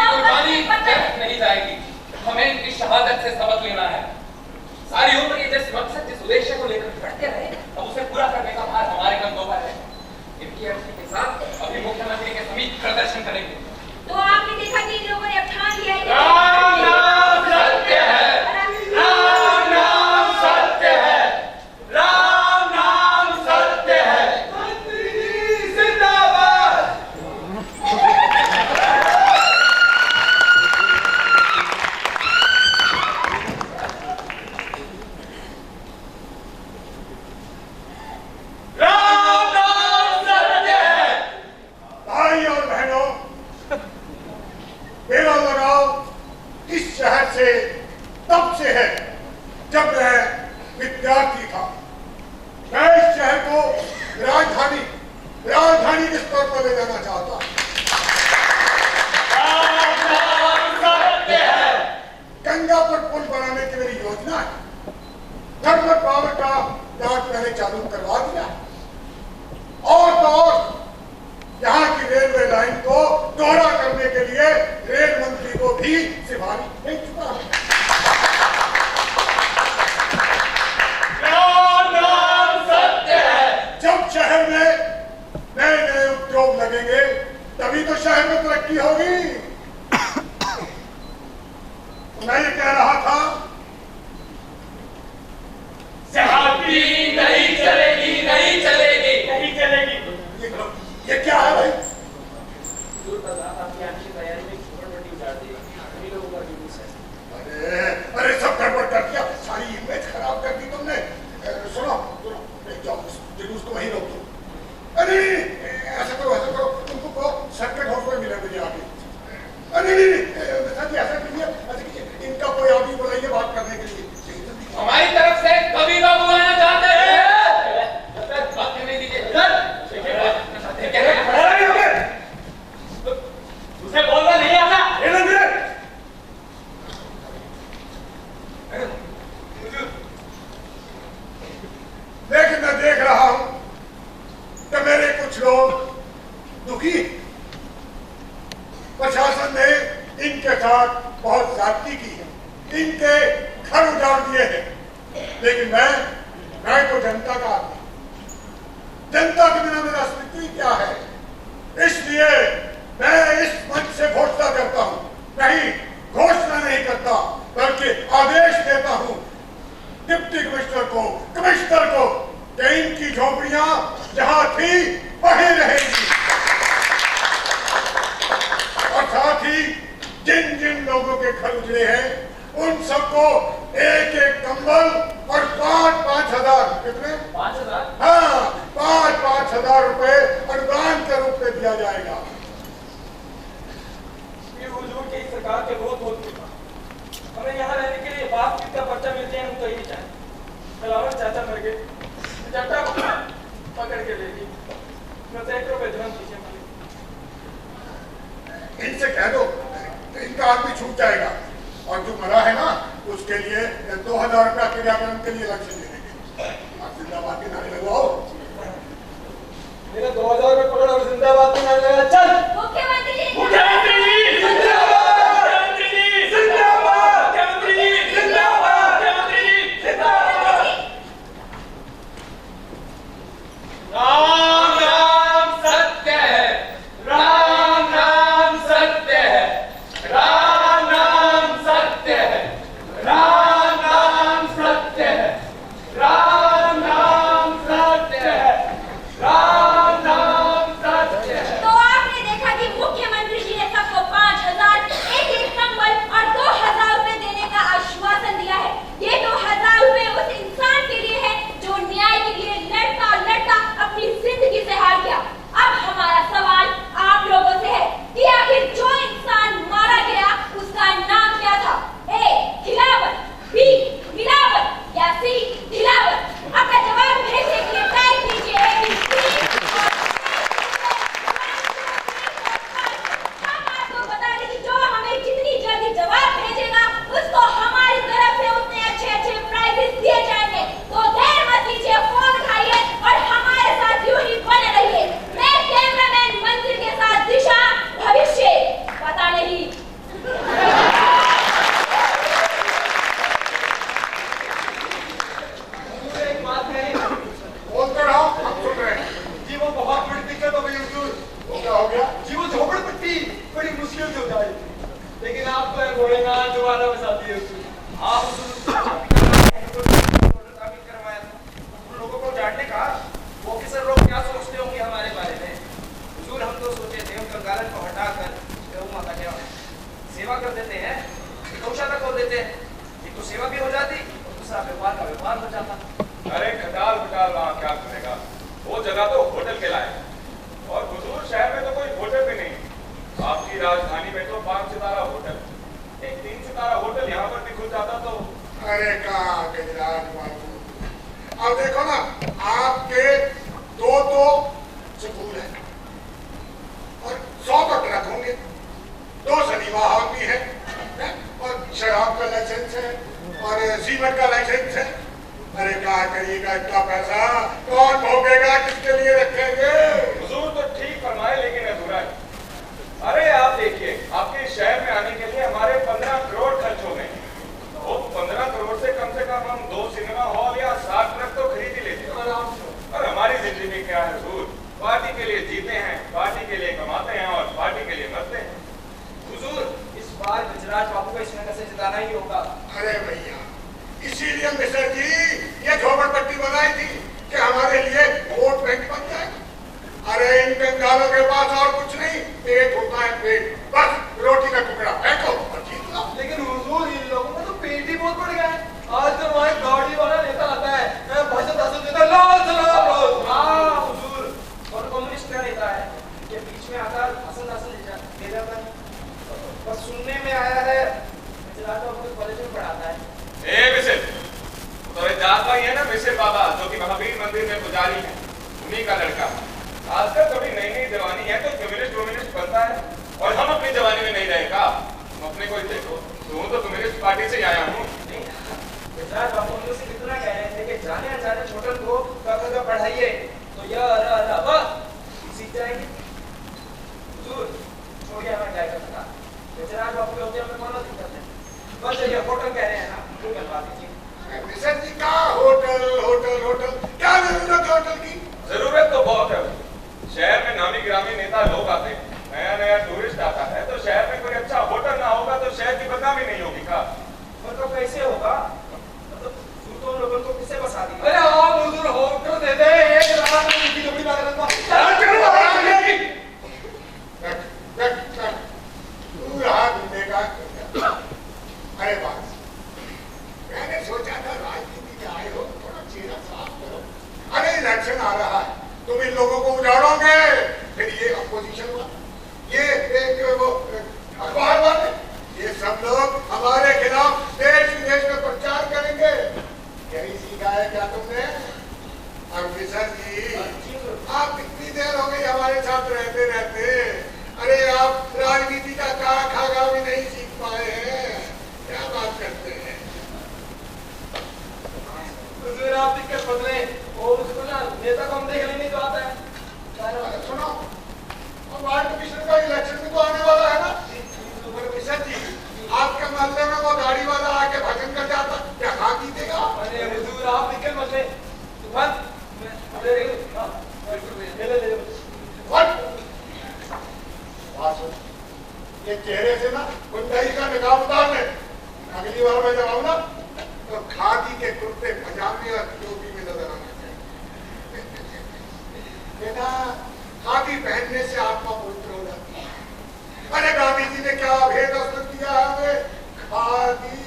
नहीं जाएगी। हमें इनकी शहादत से सबक लेना है। सारी उम्र ये जिस मकसद, जिस उद्देश्य को लेकर बढ़ते रहे, अब उसे पूरा करने का भार हमारे कंधों पर है। इनकी अर्जी के साथ अभी मुख्यमंत्री के समीप प्रदर्शन करेंगे। तो आपने देखा कि इन लोगों ने अब ठान लिया है राम नाम सत्य है, राम नाम सत्य है, राम नाम सत्य है। मंत्री जी जिंदाबाद। राम नाम सत्य है। भाई और बहनों, मेरा लगाव इस शहर से तब से है जब मैं विद्यार्थी था। मैं इस शहर को राजधानी के स्तर पर ले जाना चाहता। गंगा पर पुल बनाने की मेरी योजना है। थर्मल पावर का प्लांट मैंने चालू करवा दिया है। और तो और यहाँ की रेलवे लाइन को दोहरा करने के लिए रेल मंत्री को भी सिफारिश भेज चुका है। नाम सत्य है। जब शहर में नए नए उद्योग लगेंगे तभी तो शहर में तरक्की होगी। मैं ये कह रहा था, शहादती नहीं चलेगी, नहीं चलेगी, नहीं चलेगी। नहीं, ऐसा करो, तुमको को सर्किट हाउस में मिला मुझे आगे। नहीं, ऐसा कीजिए, इनका कोई आदमी बुलाइए बात करने के लिए। हमारी तरफ से कवि बाबू आना चाहते हैं। बात करने दीजिए। उसे बोलना नहीं आता। लेकिन मैं देख रहा हूं कि मेरे कुछ लोग दुखी, प्रशासन ने इनके साथ बहुत ज्यादती की है, इनके घर उजाड़ दिए हैं। लेकिन मैं तो जनता का आदमी, जनता के बिना मेरा अस्तित्व क्या है? इसलिए मैं इस मंच से घोषणा करता हूं, नहीं घोषणा नहीं करता बल्कि आदेश देता हूं डिप्टी कमिश्नर को, कमिश्नर को कि इनकी झोपड़ियां जहां थी वहीं रहेंगी। और साथ ही जिन जिन लोगों के घर उजड़े हैं उन सबको एक एक कंबल और 5-5 हजार, कितने? 5,000? हाँ, 5-5 हजार रुपए अनुदान के रूप में दिया जाएगा। ये हुजूर की सरकार के बहुत होता हमें यहाँ रहने के लिए बाप कितना पर्चा मिलते हैं हम तो यही चाहें। कलावत चाचा मर गए, चाचा पकड़ के ले ली, मैं सैकड़ों पे धर्म पीछे मर। इनसे कह दो इनका आदमी छूट जाएगा और जो मरा है ना उसके लिए 2000 रुपया क्रियाक्रम के लिए लक्ष्य दे देंगे। आप जिंदाबाद के नारे लगवाओ। मेरा 2000 रुपये पकड़ और जिंदाबाद के नारे लगा। चल मुख्यमंत्री जी, मुख्यमंत्री जी जिंदाबाद, मुख्यमंत्री जी जिंदाबाद, मुख्यमंत्री जी जिंदाबाद, मुख्यमंत्री जी जिंदाबाद। राम राम सत्य है, राम राम सत्य है, राम राम सत्य है, राम राम सत्य है, राम राम सत्य है, राम राम सत्य है। तो आपने देखा कि मुख्यमंत्री जी ने सबको 5,000, एक कंबल और 2,000 रुपए देने का आश्वासन दिया है। ये 2,000 रुपए उस इंसान के लिए है जो न्याय के लिए लड़ता अपनी जिंदगी से हार गया। अब हमारा सवाल आप लोगों से है कि आखिर जो इंसान मारा गया उसका नाम क्या था? ए खिलावत, बी मिलावत या सी ढिलावत? आपका जवाब भेजने के लिए टाइप कीजिए ABC। हम आपको बता दें कि जो हमें जितनी जल्दी जवाब भेजेगा उसको हमारी तरफ से उतने अच्छे प्राइजेस दिए जाएंगे। तो देर मत कीजिए, फोन उठाइए और हमारे साथ यूं ही बने रहिए। मैं कैमरामैन मंजिल के साथ दिशा, भविष्य पता नहीं। एक बात है, बोलते रहो, हम सुन रहे हैं। जी वो बहुत बड़ी दिक्कत हो गई हुजूर। वो क्या हो गया? जी वो झोपड़पट्टी बड़ी मुश्किल से उठाई, लेकिन आप तो घोड़ेनाथ दोबारा बसाती है हुजूर। आप करवाया था उन लोगों को जानने का वो ऑफिसर लोग क्या सोचते होंगे हमारे बारे में। हुजूर हम तो सोचे थे उन कंगालन को हटाकर गौ माता के सेवा कर देते हैं, गौशाला खोल देते हैं, एक तो सेवा भी हो जाती और दूसरा व्यापार का व्यापार हो जाता। अरे खटाल खटाल वहाँ क्या करेगा, वो जगह तो होटल कहलाए और हुजूर शहर में तो कोई होटल भी नहीं। आपकी राजधानी में तो 5 सितारा होटल, एक 3 सितारा होटल यहाँ पर भी खुल जाता तो। अरे कहाँ गजराज बाबू, अब देखो ना आपके 2 स्कूल है और 100 तो ट्रक होंगे, 2 सिनेमा हॉल भी है और शराब का लाइसेंस है और सीमेंट का लाइसेंस है। अरे क्या करिएगा, इतना पैसा कौन भोगेगा, किसके लिए रखेंगे? हुजूर तो ठीक फरमाए लेकिन अधूरा है। अरे आप देखिए आपके शहर में आने के लिए हमारे 15 करोड़ खर्च हो गए। वो 15 करोड़ से कम हम 2 सिनेमा हॉल या 7 ट्रक तो खरीद ही लेते हैं। और हमारी जिंदगी क्या है हुजूर, पार्टी के लिए जीते हैं, पार्टी के लिए कमाते हैं और पार्टी के लिए मरते हैं। हुजूर इस बार गुजरात बाबू को इस नगर से जिताना ही होगा। अरे भैया इसीलिए मिश्र जी ये झोपड़पट्टी बनाई थी कि हमारे लिए वोट बैंक बन जाए। अरे इन कंगालों के पास और कुछ नहीं, पेट होता है पेट, बस रोटी का टुकड़ा फेंको और जीत लो। लेकिन हुजूर इन लोगों का तो पेट ही बहुत बढ़ गया है। आज तो वहाँ गाड़ी वाला नेता आता है, भाषण देता लाल सलाम। हाँ हुजूर, और बीच में आता भाषण दे जाता है। बस सुनने में आया है तो कॉलेज में पढ़ाता है। ए मिसिर, तो जात भाई है ना मिसिर बाबा, जो कि महावीर मंदिर में पुजारी है, उन्हीं का लड़का। आजकल थोड़ी नई नई जवानी है तो कम्युनिस्ट बनता है, और हम अपनी जवानी में नहीं रहे का। तुम अपने को ही देखो, तुम तो कम्युनिस्ट पार्टी से ही आया हूँ। बापू हम से कितना कह रहे थे कि जाने अनजाने छोटन को पढ़ाइए तो यह सीख जाएंगे। छोड़िए, हमें क्या करना। बेचारा बापू होते हमें कौन दिक्कत है। बस ये होटल कह रहे हैं ना, वो बनवा दीजिए। मिशन जी का होटल होटल होटल, क्या जरूरत है होटल की? जरूरत तो बहुत है। शहर में नामी गिरामी नेता लोग आते हैं, नया नया टूरिस्ट आता है, तो शहर में कोई अच्छा होटल ना होगा तो शहर की बदनामी नहीं होगी का? मतलब कैसे होगा? तो लोगों को किसे बसा दी? अरे आप हुजूर होटल दे दे, एक रात में उनकी जोड़ी बात करना। तू रहा मिलेगा। अरे बात, मैंने सोचा था राजनीति में आए हो, थोड़ा चेहरा साफ करो। अरे इलेक्शन आ रहा है, तुम इन लोगों को उजाड़ोगे, फिर ये अपोजिशन वाले, ये एक वो अखबार वाले, ये सब लोग हमारे खिलाफ देश विदेश में प्रचार करेंगे। यही सीखा है क्या तुमने? और मिशन जी, आप कितनी देर हो गई हमारे साथ रहते रहते, अरे आप राजनीति का खागा भी नहीं सीख पाए हैं, क्या बात करते हैं? हुजूर आप दिक्कत बदले, और उसको ना नेता को हम देख लेने तो आता है। सुनो, और वार्ड कमिश्नर का इलेक्शन भी तो आने वाला है ना? मिशन जी, आपके मोहल्ले में वो गाड़ी वाला आके भजन कर जाता, क्या खा जीतेगा? अरे हुजूर आप दिक्कत बदले, तुफान ये चेहरे से ना गुंडाई का निकाह उतार ले। अगली बार मैं जब आऊँ ना तो खादी के कुर्ते पजामे और टोपी में नजर आना चाहिए। बेटा, खादी पहनने से आत्मा पवित्र हो जाती है। अरे गांधी जी ने क्या भेद अस्त्र दिया है हमें? खादी।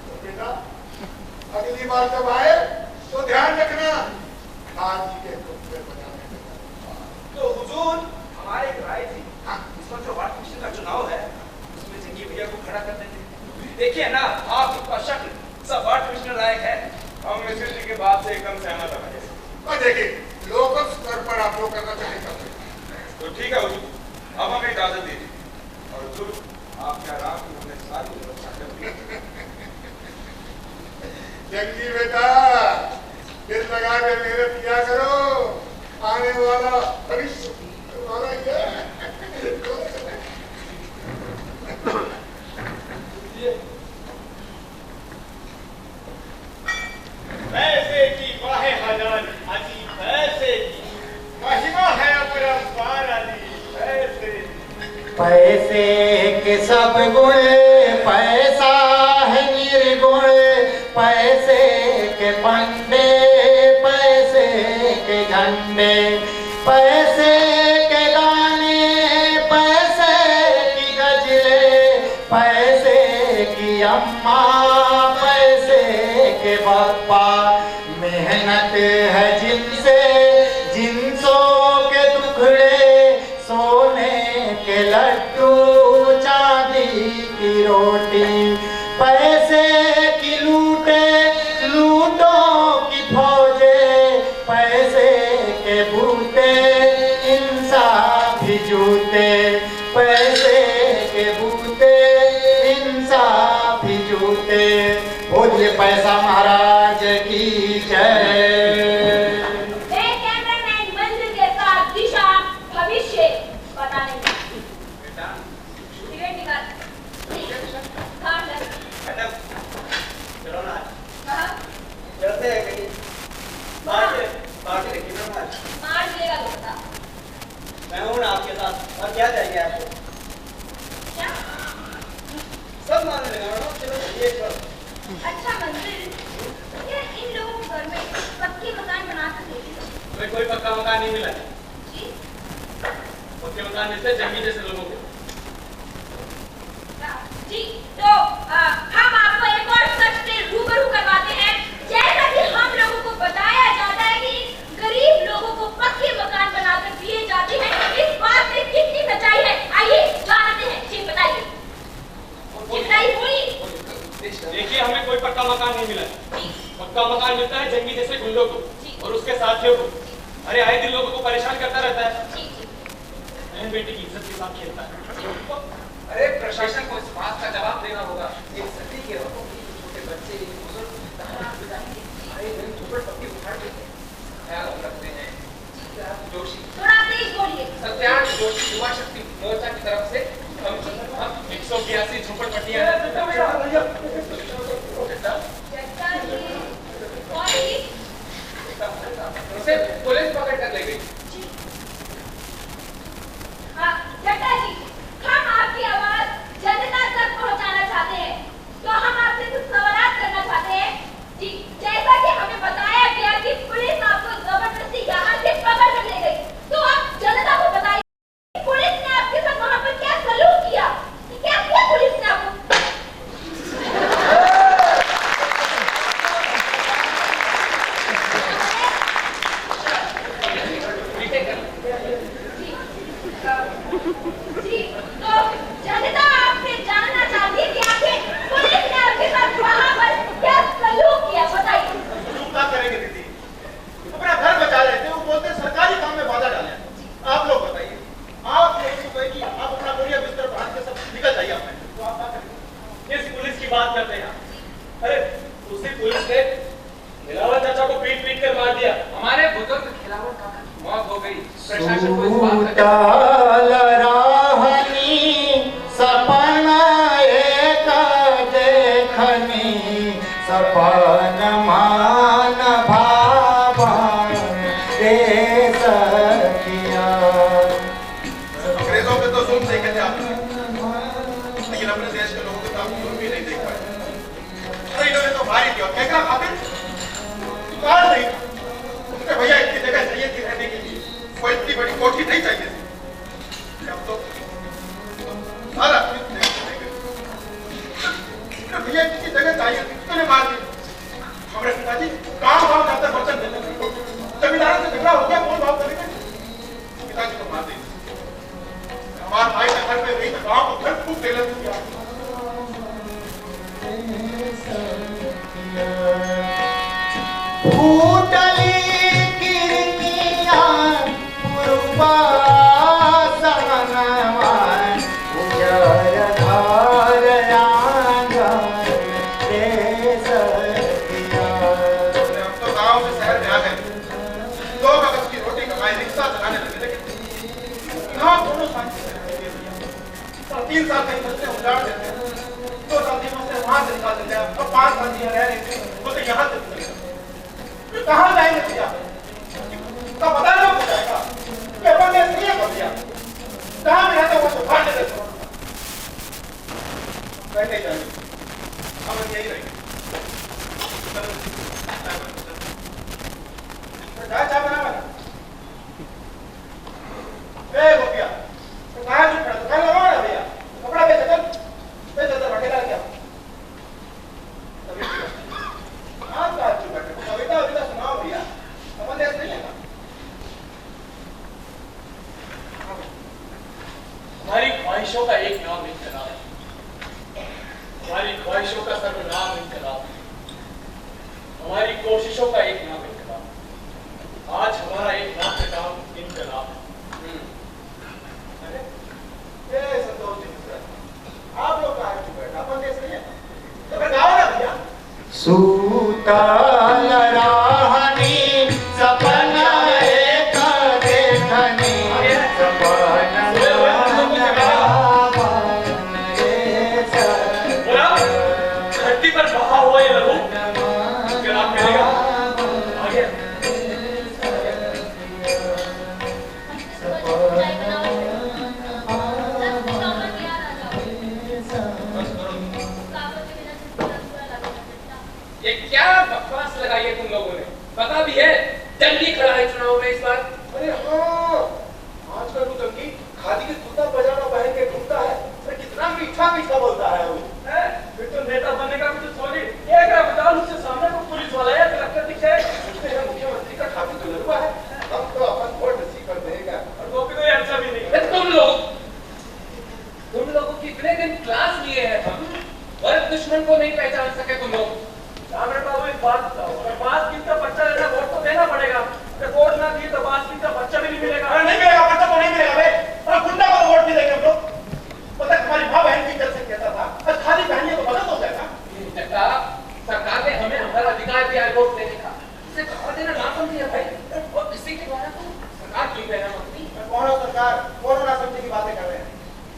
तो बेटा, अगली बार जब आए तो ध्यान रखना, खादी के कुर्ते पजामे। तो हुजूर हमारे एक राय थी, इस पर जो वार्ड कमिश्नर का चुनाव है उसमें जंगी भैया को खड़ा कर देते। देखिए ना, आपका शक्ल सब वार्ड कमिश्नर लायक है। हम मिसिर जी के बात से एकदम सहमत हैं। और देखिए, लोकल स्तर पर आप लोग करना चाहेंगे तो ठीक है हुजूर, अब हमें इजाजत दीजिए। और हुजूर, आपके आराम की हमने सारी व्यवस्था कर दी। जंगी बेटा, दिल लगा के मेहनत किया करो, आने वाला भविष्य तुम्हारा ही है। पैसे की वाहे हजारी अजी, पैसे की महिमा है अपरंपार अली, पैसे पैसे के सब गुण, पैसा है निर्गुण, पैसे के पंडे, पैसे के झंडे, पैसे के गाने, पैसे की गजले, पैसे की अम्मा, पैसे के पापा, मेहनत है जिनसे जिनसों के टुकड़े, सोने के लड्डू, चांदी की रोटी, पैसे की लूटे, लूटों की फौजे, पैसे के बूटे, इंसाफी जूते, पैसे के बूटे, इंसाफी जूते। बोलिए पैसा महाराज की जय। कैमरामैन मंदिर के साथ दिशा भविष्य पता नहीं। बेटा सिगरेट निकाल। हाँ चल। चलो ना, कहाँ? चलते हैं कहीं। बाहर के देखिए ना, मार देगा तो बता। मैं हूँ ना आपके साथ, और क्या चाहिए आपको? क्या? सब मान लेगा ना, चलो ये करो। अच्छा मंदिर, क्या इन लोगों को घर में पक्के मकान बना सकते हैं? तुम्हें कोई पक्का मकान नहीं मिला है। जी? पक्के मकान मिलते जंगी जैसे लोगों को। जी, तो हम आपको एक और सच से रूबरू करवाते हैं। जैसा कि हम लोगों को बताया जाता है कि गरीब लोगों को पक्के मकान बनाकर दिए मकान नहीं मिला। पक्का मकान मिलता है जंगी जैसे गुंडों को और उसके साथियों को। अरे आए दिन लोगों को परेशान करता रहता है, बहन बेटी की इज्जत के साथ खेलता है। अरे प्रशासन को इस बात का जवाब देना होगा। एक सदी के लोगों के छोटे बच्चे बुजुर्ग झोपड़पट्टी उखाड़ देते हैं, ख्याल रखते हैं। जोशी सत्यार्थ जोशी युवा शक्ति मोर्चा की तरफ से हम 182 झोपड़पट्टियां उसे पुलिस पकड़ कर ले गई। जट्टा जी, हम आपकी आवाज जनता तक पहुंचाना चाहते हैं, तो हम आपसे कुछ सवाल करना चाहते हैं जी। जैसा कि हमें बताया गया कि पुलिस आपको जबरदस्ती यहाँ से पकड़ कर ले गई, तो आप जनता को बताइए पुलिस ने आपके साथ वहाँ पर क्या सलूक किया? क्या किया पुलिस ने आपको? जी, तो जनता आपसे जानना चाहती है कि आखिर पुलिस ने आपके साथ वहाँ पर क्या सलूक किया, बताइए। सलूक क्या करेंगे दीदी? अपना घर बचा रहे थे, वो बोलते सरकारी काम में बाधा डाले। आप लोग बताइए, आप लोग को कि आप अपना बोरिया बिस्तर बांध के सब निकल जाइए अपने, तो आप क्या करेंगे? किस पुलिस की बात करते हैं? अरे उसी पुलिस ने खिलावन चाचा को पीट पीट कर मार दिया। हमारे बुजुर्ग खिलावन काका की मौत हो गई। प्रशासन को इस बात का सपना एक देखनी सपन मान भावन दे सकिया। अंग्रेजों पे तो जुल्म देखे थे आपने, लेकिन अपने देश के लोगों को तो आप जुल्म भी नहीं देख पाए। अरे इन्होंने तो मारी थी और क्या कहा खातिर? कार नहीं था। उनके भैया इतनी जगह चाहिए थी रहने के लिए, कोई इतनी बड़ी कोठी नहीं चाहिए थी। अब तो सारा भैया किसी जगह चाहिए थी, उसने मार दी। हमारे पिताजी काम भाव जाकर वचन देते थे, जमींदारों से झगड़ा हो गया, मोल भाव करेंगे, पिताजी को मार दी। हमारे भाई का घर पे रही तो गांव को घर फूक दे लेती थी। फूटली किरनिया पुरबा समनवान उजर धार आंगन दे सकिया। हम तो गांव से शहर में आ गए, 2 गज की रोटी कमाई, रिक्शा चलाने लगे, लेकिन यहाँ दोनों शांति से रहते हैं। 3 साल कहीं बच्चे उजाड़ देते हैं, 2 साल की बच्चे वहां से निकाल देते हैं, और 5 साल की रह रही थी वो तो यहाँ से कहाँ जाएंगे भैया? तो बताना हो जाएगा कि अपन ने नहीं है भैया, कहाँ भी रहते हो तो भाग देते हो। बैठे जाएंगे, हम यही रहेंगे। चाय बना बना। ए भैया, तो कहाँ चुप खड़ा? दुकान लगाओ ना भैया, कपड़ा बेच चल रखे डाल क्या? आप कहाँ चुप बैठे? कविता सुनाओ भैया, अपन देश नहीं है ना? हमारी ख्वाहिशों का एक नाम इनकलाब है। हमारी ख्वाहिशों का सर्वनाम इनकलाब है। हमारी कोशिशों का एक नाम इनकलाब है। आज हमारा एक मात्र काम इनकलाब है। अरे संतोष जी मिश्रा, आप लोग कहाँ चुप बैठे? अपन देश नहीं है ना? तो फिर गाओ ना भैया। सूतल राहनी सपना एक देखनी सपन धरती पर बहा हुआ ये लहू इनकलाब करेगा। आगे चाय बनाओ, सब कामों में आ जाओ। कामों के बिना पूरा लगा सकता। ये क्या बकवास लगाई है तुम लोगों ने? पता भी है जंगी खड़ा है चुनाव में इस बार। अरे हाँ, आजकल वो जंगी खादी के कुर्ता पजामा पहन के घूमता है। अरे कितना मीठा मीठा बोलता है वो। फिर तो नेता बनने का भी तो छोड़ी एक रमजान उससे सामने को पुलिस वाला है कलेक्टर दिखे। उसने है मुख्यमंत्री का खादी तो लड़वा है, हम तो अपन वोट नसीब कर देगा। और वो भी कोई अच्छा भी नहीं। तुम लोगों की इतने दिन क्लास लिए हैं हम, वर्ग दुश्मन को नहीं पहचान सके तुम लोग। सरकार कोरोना समझे की बातें कर रहे हैं।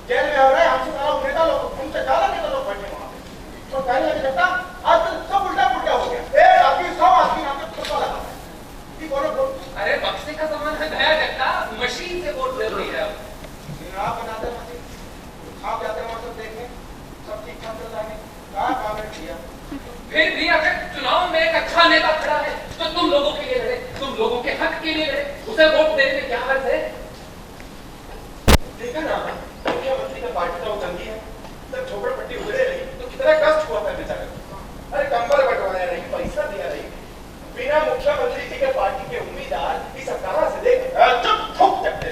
जेल में हो रहे हैं हमसे सारा नेता लोग, हमसे ज्यादा नेता लोग बैठे वहां पे। तो कहने लगे जगता आजकल सब उल्टा पुल्टा हो गया। 1 आदमी 100 आदमी नाम पे फुटबॉल लगा है कि बोलो अरे बक्से का सामान है गया जगता, मशीन से वोट ले रही है। आप बनाते मशीन, आप जाते हैं वहां सब देखने, सब ठीक ठाक चल रहा है, कहा काम किया। फिर भी अगर चुनाव में एक अच्छा नेता खड़ा है तो तुम लोगों के लिए लड़े, तुम लोगों के हक के लिए लड़े, उसे वोट देने में क्या हर्ज है? देखा ना मुख्यमंत्री का पार्टी का वो तंगी है, सब झोपड़पट्टी उजड़े रही तो कितना कष्ट हुआ था बेचारे। अरे कंबल बंटवाया नहीं, पैसा दिया नहीं, बिना मुख्यमंत्री जी के पार्टी के उम्मीदवार इस सरकार से देख चुप थूक सकते।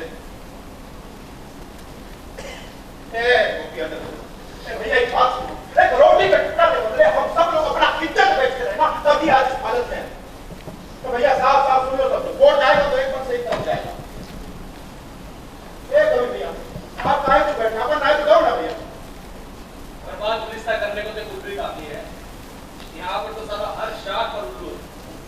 भैया एक बात सुनो, एक रोटी का टुकड़ा के बदले हम सब लोग अपना इज्जत बेचते रहे ना, तभी आज इस हालत में है। तो भैया साफ साफ सुनो, सब वोट आएगा तो एकदम से एकदम जाएगा। कभी भैया आप काहे को बैठे, अपन नाई तो दो ना भैया। बर्बाद गुलिस्ता करने को तो कुछ भी काफी है। यहाँ पर तो सारा हर शाख पर उल्लू है।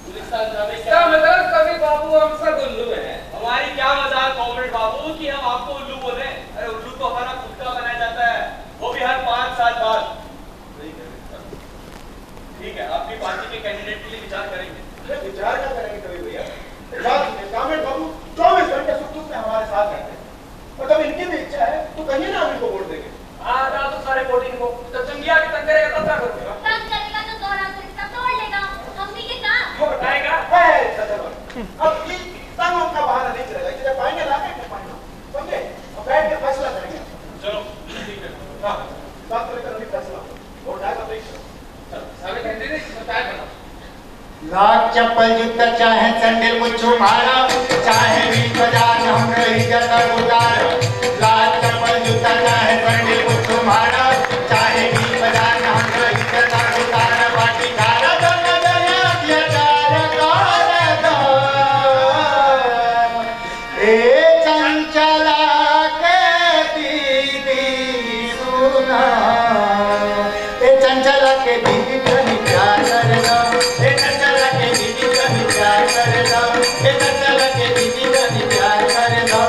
गुलिस्ता कराने इसका मतलब कभी बाबू हम सब उल्लू हैं। हमारी क्या मजाक कॉमरेड बाबू कि हम आपको उल्लू बोले? अरे उल्लू तो हमारा खुद का बनाया जाता है, वो भी हर 5 साल बाद। ठीक है, आपकी पार्टी के कैंडिडेट के लिए विचार करेंगे। विचार क्या करेंगे कभी भैया? कॉमरेड बाबू 24 घंटे सुख दुख में हमारे साथ रहते हैं, और जब इनकी भी इच्छा है तो कहिए ना हम इनको वोट देंगे। रात तो सारे वोटिंग को तो चंगिया के तंग करेगा तब क्या करोगे? तंग करेगा तो दोहरा गुलिस्ता तोड़ लेगा, हमनी के काम। वो बताएगा अब ये तंगों का बहाना नहीं चलेगा, इसे पाएंगे लाके पाएंगे, समझे? और बैठ के फैसला करेंगे। चलो ठीक है। हाँ, बात को लेकर अभी फैसला वोट आएगा तो सारे कैंडिडेट बताए बना। लाख चप्पल जूता चाहे सैंडल मुच्छू मारा, चाहे बीच बाजार में हम रही जाता उतार। लाख चप्पल जूता चाहे सैंडल मुच्छू मारा, चाहे बीच बाजार में हम रही जाता उतार। बाटी खारा तो नजरिया दिया चार दो, ए चंचला के दीदी सुना, ए चंचला के दीदी कहीं प्यार कर दो, ए चंचला के दीदी कहीं प्यार कर दो, ए चंचला के दीदी कहीं प्यार कर दो।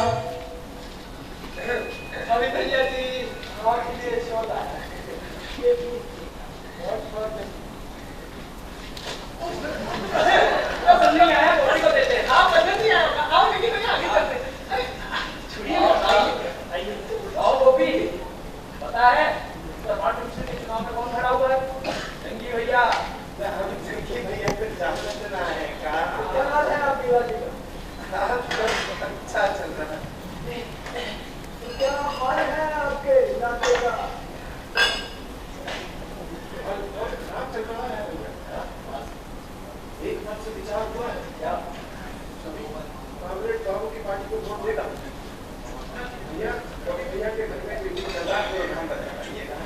अभी भैया जी हमारे लिए शोध आया है। ये भी बहुत समझ में आया, वोटिंग को देते हैं। आप समझ नहीं आया, आओ लेकिन भैया आगे चलते हैं। छुड़िए आइए, आओ गोपी, पता है वार्ड के चुनाव में कौन खड़ा हुआ है? जंगी भैया। जंगी भैया फिर जानना है क्या हाल है आपकी बात जी? अच्छा चल रहा है। क्या हाल है आपके इलाके का? खराब चल रहा है। एक बात से विचार हुआ है क्या? सभी कॉमरेड बाबू की पार्टी को वोट देगा भैया, क्योंकि भैया के घर में बिल्कुल चला तो नाम बताइएगा।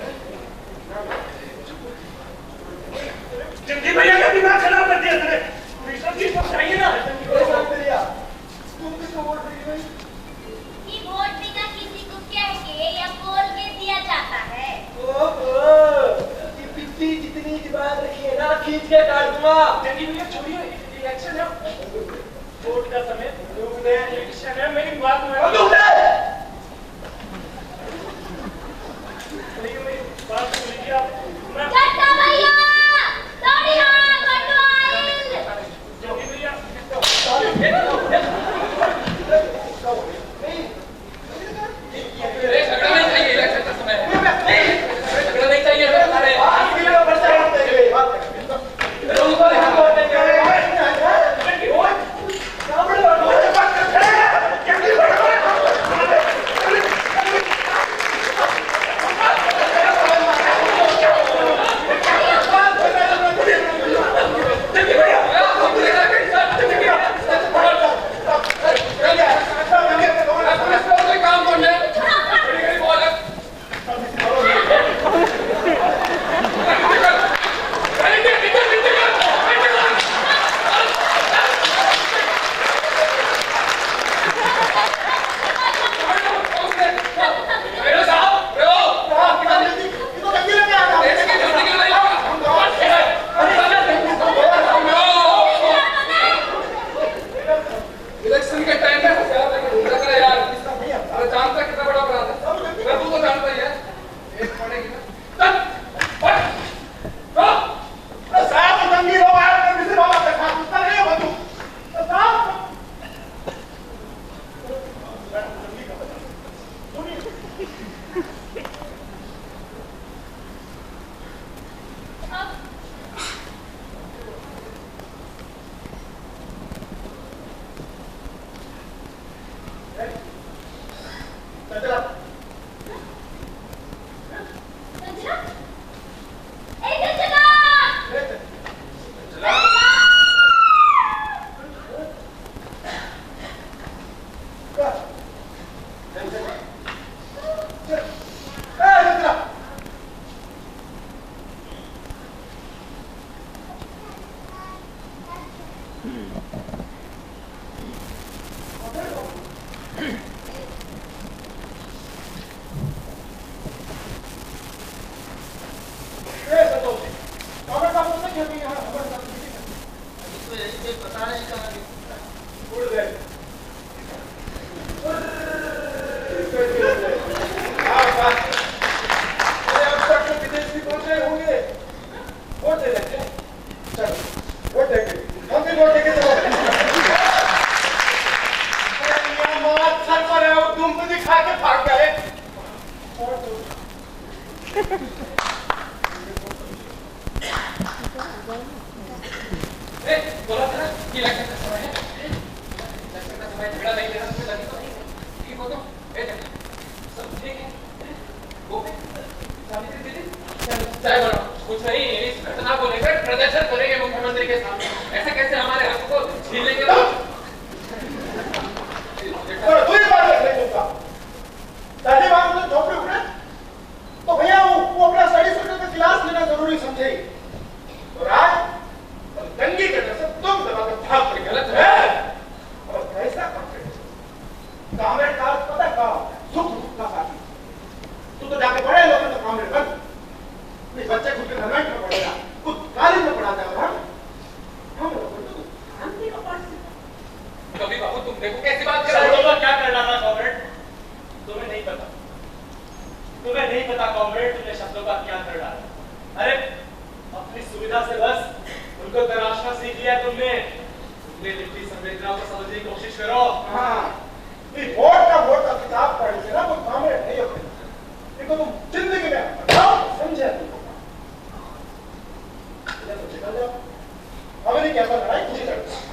जंगी भैया का दिमाग खराब कर दिया तूने। सब चीज तो चाहिए ना। भैया तुम किसको वोट देगी भाई? कि वोट बिना किसी को कह के या बोल के दिया जाता है। ओहो, ये पिट्टी जितनी जबान रखी है ना, खींच के काट दूंगा। जंगी भैया छोड़िए, इलेक्शन है, वोट का समय, इलेक्शन है, मेरी बात में बात सुनिए आप। जट्टा भैया, दौड़िया, कटवाइल। जंगी भैया झगड़ा नहीं चाहिए, इलेक्शन का समय है। झगड़ा नहीं चाहिए हमारे। कुछ नहीं, इस घटना को लेकर प्रदर्शन करेंगे मुख्यमंत्री के सामने। ऐसे कैसे हमारे हक को छीन लेंगे? तो भैया वो अपना स्टडी सर्कल का क्लास लेना जरूरी समझे और आज दंगे के डर से तुम दबा के भाग पड़े। गलत है और कैसा कामरेड का पता का सुख दुख का साथी। तू तो जाके बड़े लोगों का कामरेड बन, अपने बच्चे खुद के घर में पढ़ेगा, खुद कॉलेज में पढ़ाता है। हम शांति का पाठ सीखा। कभी बाबू तुम देखो कैसी बात कर रहे हो। क्या कर रहा था कॉमरेड? तुम्हें नहीं पता, तुम्हें नहीं पता कॉमरेड, तुमने शब्दों का क्या कर डाला। अरे अपनी सुविधा से बस उनको तराशना सीख लिया तुमने। तुमने दिखती संवेदनाओं को समझने की कोशिश करो। हाँ, वोट का किताब पढ़ के ना वो कॉमरेड नहीं होते। देखो तुम जिंदगी में समझे हमें नहीं कहता लड़ाई खुशी करता।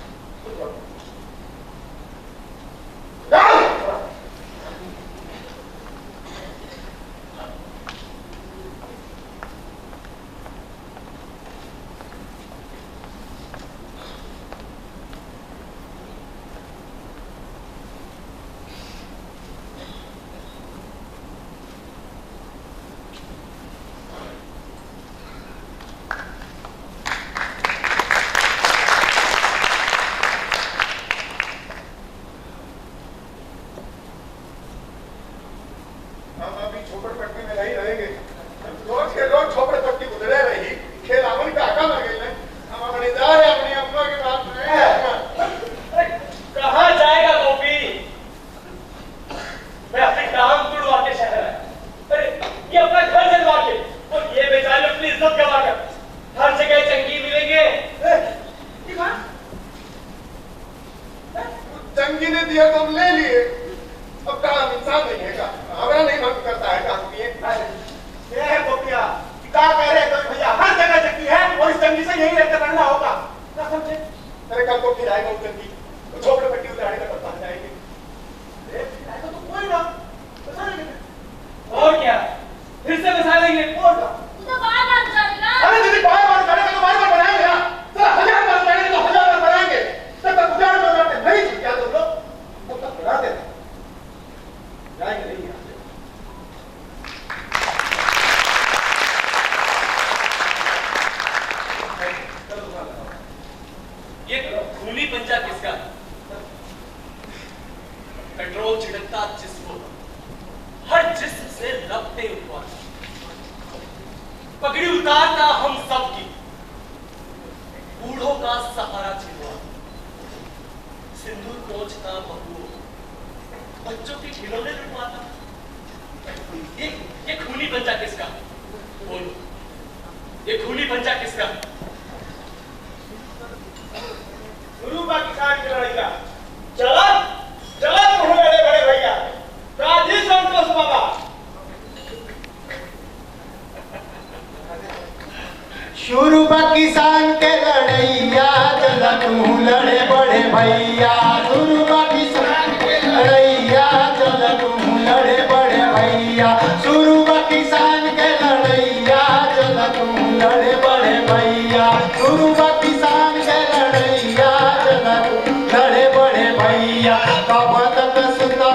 शुरू बा किसान के लड़ैया चला तू लड़े बड़े भैया। शुरू बा किसान के लड़ैया चला तू लड़े बड़े भैया। शुरू बा किसान के लड़ैया चला तू लड़े बड़े भैया। शुरू बा किसान के लड़ैया चला तू लड़े बड़े भैया। कब तक सुता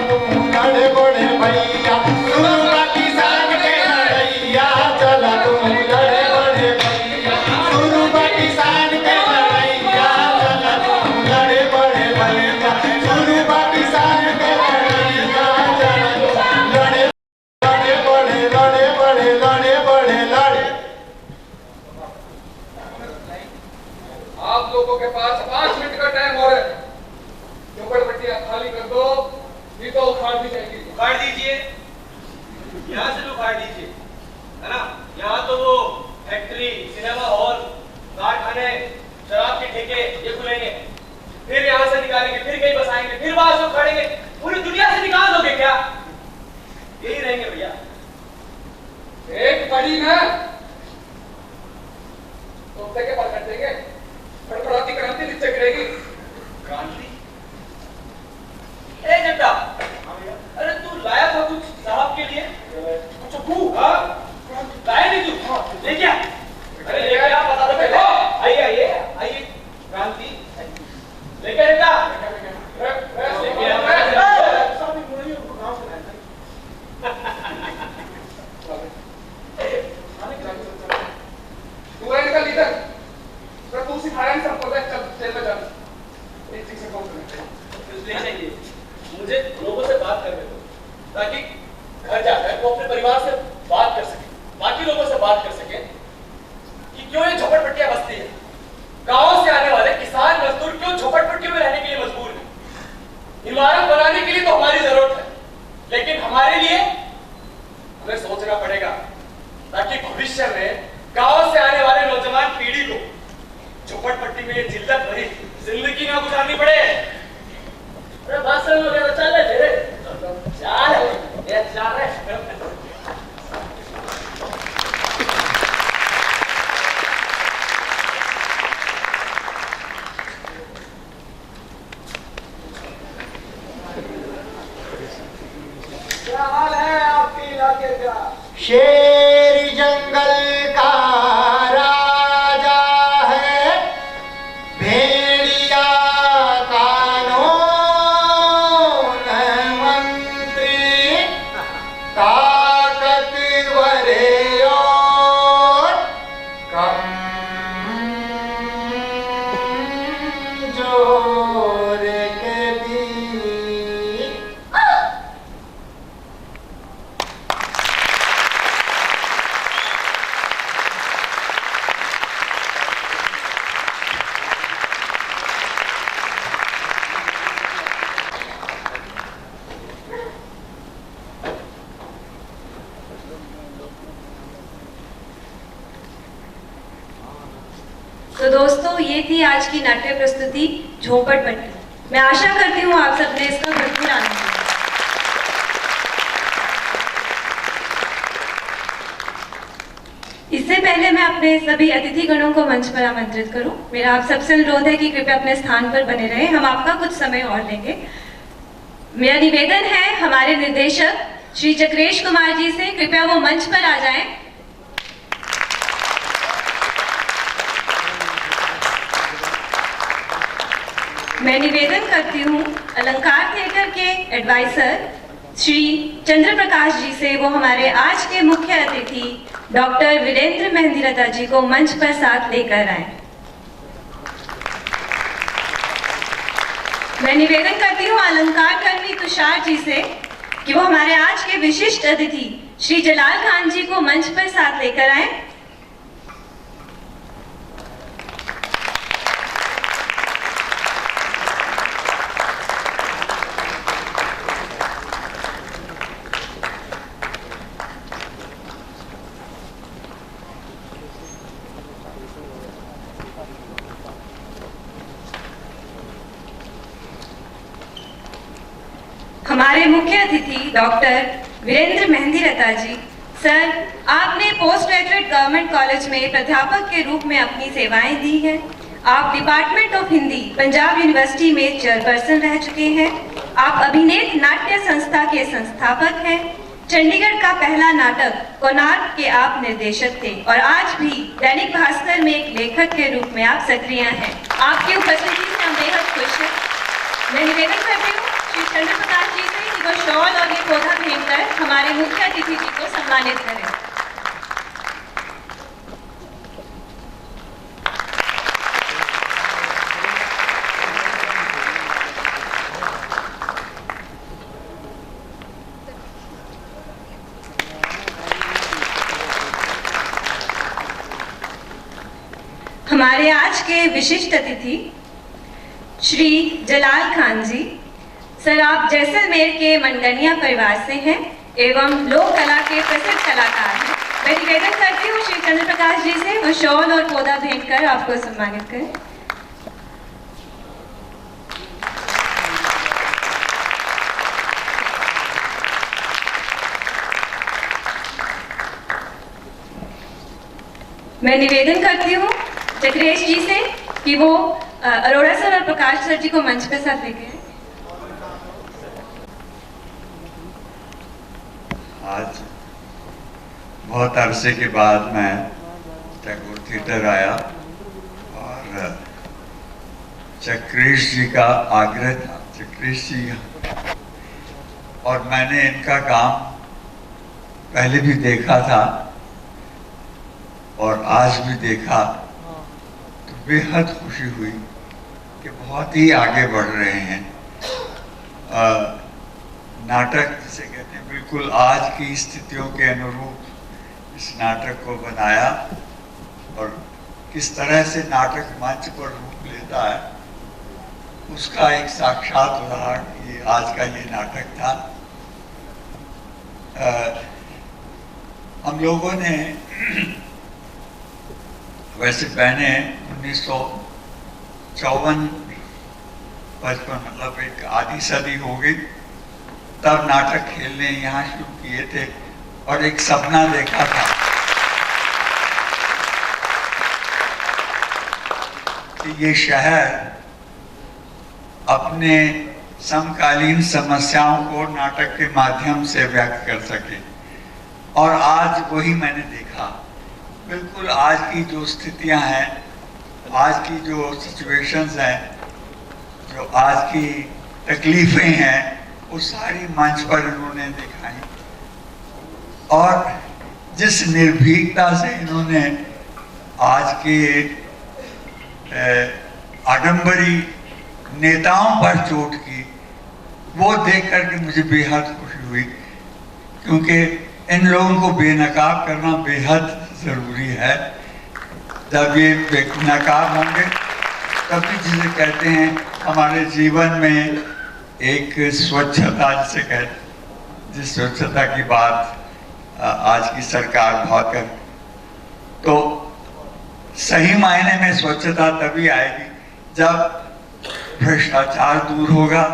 तू लड़े बड़े भैया सुरबा किसान के लड़ैया चला तू लड़े बड़े भैया सुरबा किसान के लड़ैया चला तू लड़े बड़े भैया सुरबा किसान के लड़ैया चला तू लड़े लड़े आप लोगों के पास 5 मिनट का टाइम और है। झोपड़पट्टियां खाली कर दो, नहीं तो उखाड़ दी जाएगी। उखाड़ दीजिए, यहाँ से भी उखाड़ दीजिए, है ना। यहाँ तो वो फैक्ट्री, सिनेमा हॉल, कारखाने, शराब के ठेके ये खुलेंगे, फिर यहाँ से निकालेंगे, फिर कहीं बसाएंगे, फिर वहां से उखाड़ेंगे, पूरी दुनिया से निकाल दोगे क्या? यही रहेंगे भैया। एक पड़ी ना तो के पार कर देंगे, फड़फड़ाती क्रांति नीचे गिरेगी। क्रांति? ए जट्टा, अरे तू लाया था कुछ साहब के लिए? अच्छा तू? हाँ? लाया नहीं तू? ले क्या? अरे ले क्या? बता दो पहले। आइए आइए आइए क्रांति लेके जट्टा तू है इनका लीडर, तो तू सिखाया नहीं सबको, चल जेल में जा। एक चीज से कौन इसलिए चाहिए मुझे लोगों से बात करने दो, ताकि घर जाकर वो अपने परिवार से बात कर सके, बाकी लोगों से बात कर सके कि क्यों ये झोपड़पट्टियां बसती है, गांव से आने वाले किसान मजदूर क्यों झोपड़पट्टियों में रहने के लिए मजबूर है। इमारत बनाने के लिए तो हमारी जरूरत है, लेकिन हमारे लिए हमें सोचना पड़ेगा, ताकि भविष्य में गांव से आने वाले नौजवान पीढ़ी को झोपड़पट्टी में जिल्लत भरी जिंदगी ना गुजारनी पड़े। अरे भाषण वगैरह चल रहे चल रहे क्या हाल है आपके इलाके का? शेर जंगल का राजा है, भेड़िया कानून मंत्री, ताकतवर और कमजोर के बीच। तो दोस्तों, ये थी आज की नाट्य प्रस्तुति झोपड़पट्टी। मैं आशा करती हूँ आप सबने इसका भरपूर आनंद लिया। इससे पहले मैं अपने सभी अतिथि गणों को मंच पर आमंत्रित करूं। मेरा आप सबसे अनुरोध है कि कृपया अपने स्थान पर बने रहें, हम आपका कुछ समय और लेंगे। मेरा निवेदन है हमारे निर्देशक श्री चक्रेश कुमार जी से, कृपया वो मंच पर आ जाएं। मैं निवेदन करती हूँ अलंकार थिएटर के एडवाइजर श्री चंद्र प्रकाश जी से, वो हमारे आज के मुख्य अतिथि डॉक्टर वीरेंद्र मेहंदीरता जी को मंच पर साथ लेकर आए। मैं निवेदन करती हूँ अलंकार कर्मी तुषार जी से कि वो हमारे आज के विशिष्ट अतिथि श्री जलाल खान जी को मंच पर साथ लेकर आए। हमारे मुख्य अतिथि डॉक्टर वीरेंद्र मेहंदीरता जी। सर, आपने पोस्ट ग्रेजुएट गवर्नमेंट कॉलेज में प्राध्यापक के रूप में अपनी सेवाएं दी हैं। आप department of Hindi Punjab university में चेयरपर्सन रह चुके हैं। आप अभिनेत नाट्य संस्था के संस्थापक हैं। चंडीगढ़ का पहला नाटक कोणार्क के आप निर्देशक थे और आज भी दैनिक भास्कर में एक लेखक के रूप में आप सक्रिय हैं। आपकी उपस्थिति से हम बेहद खुश हैं। मैं निवेदन करती हूँ श्री चंद्र प्रकाश जी से कि वो शॉल और ये पौधा भेंट कर हमारे मुख्य अतिथि जी को सम्मानित करें। हमारे आज के विशिष्ट अतिथि श्री जलाल खान जी। सर, आप जैसलमेर के मनगनिया परिवार से हैं एवं लोक कला के प्रसिद्ध कलाकार हैं। मैं निवेदन करती हूँ श्री चंद्र प्रकाश जी से वो शॉल और पौधा भेंट कर आपको सम्मानित करें। मैं निवेदन करती हूँ चक्रेश जी से कि वो अरोड़ा सर और प्रकाश सर जी को मंच पे साथ लेके आए। आज बहुत अरसे के बाद मैं टैगोर थिएटर आया और चक्रेश जी का आग्रह था, चक्रेश जी, और मैंने इनका काम पहले भी देखा था और आज भी देखा तो बेहद खुशी हुई कि बहुत ही आगे बढ़ रहे हैं। नाटक जिसे कहते हैं, बिल्कुल आज की स्थितियों के अनुरूप इस नाटक को बनाया और किस तरह से नाटक मंच पर रूप लेता है उसका एक साक्षात उदाहरण ये आज का ये नाटक था। हम लोगों ने वैसे मैंने 1954-55 मतलब एक आधी सदी हो गई तब नाटक खेलने यहाँ शुरू किए थे और एक सपना देखा था कि ये शहर अपने समकालीन समस्याओं को नाटक के माध्यम से व्यक्त कर सके, और आज वही मैंने देखा। बिल्कुल आज की जो स्थितियां हैं, आज की जो सिचुएशंस हैं, जो आज की तकलीफें हैं, वो सारी मंच पर इन्होंने दिखाई और जिस निर्भीकता से इन्होंने आज के आडंबरी नेताओं पर चोट की, वो देख करके मुझे बेहद खुशी हुई, क्योंकि इन लोगों को बेनकाब करना बेहद ज़रूरी है। जब ये बेनकाब होंगे तभी जिसे कहते हैं हमारे जीवन में एक स्वच्छता, जिसे कहते, जिस स्वच्छता की बात आज की सरकार बहुत कर, तो सही मायने में स्वच्छता तभी आएगी जब भ्रष्टाचार दूर होगा,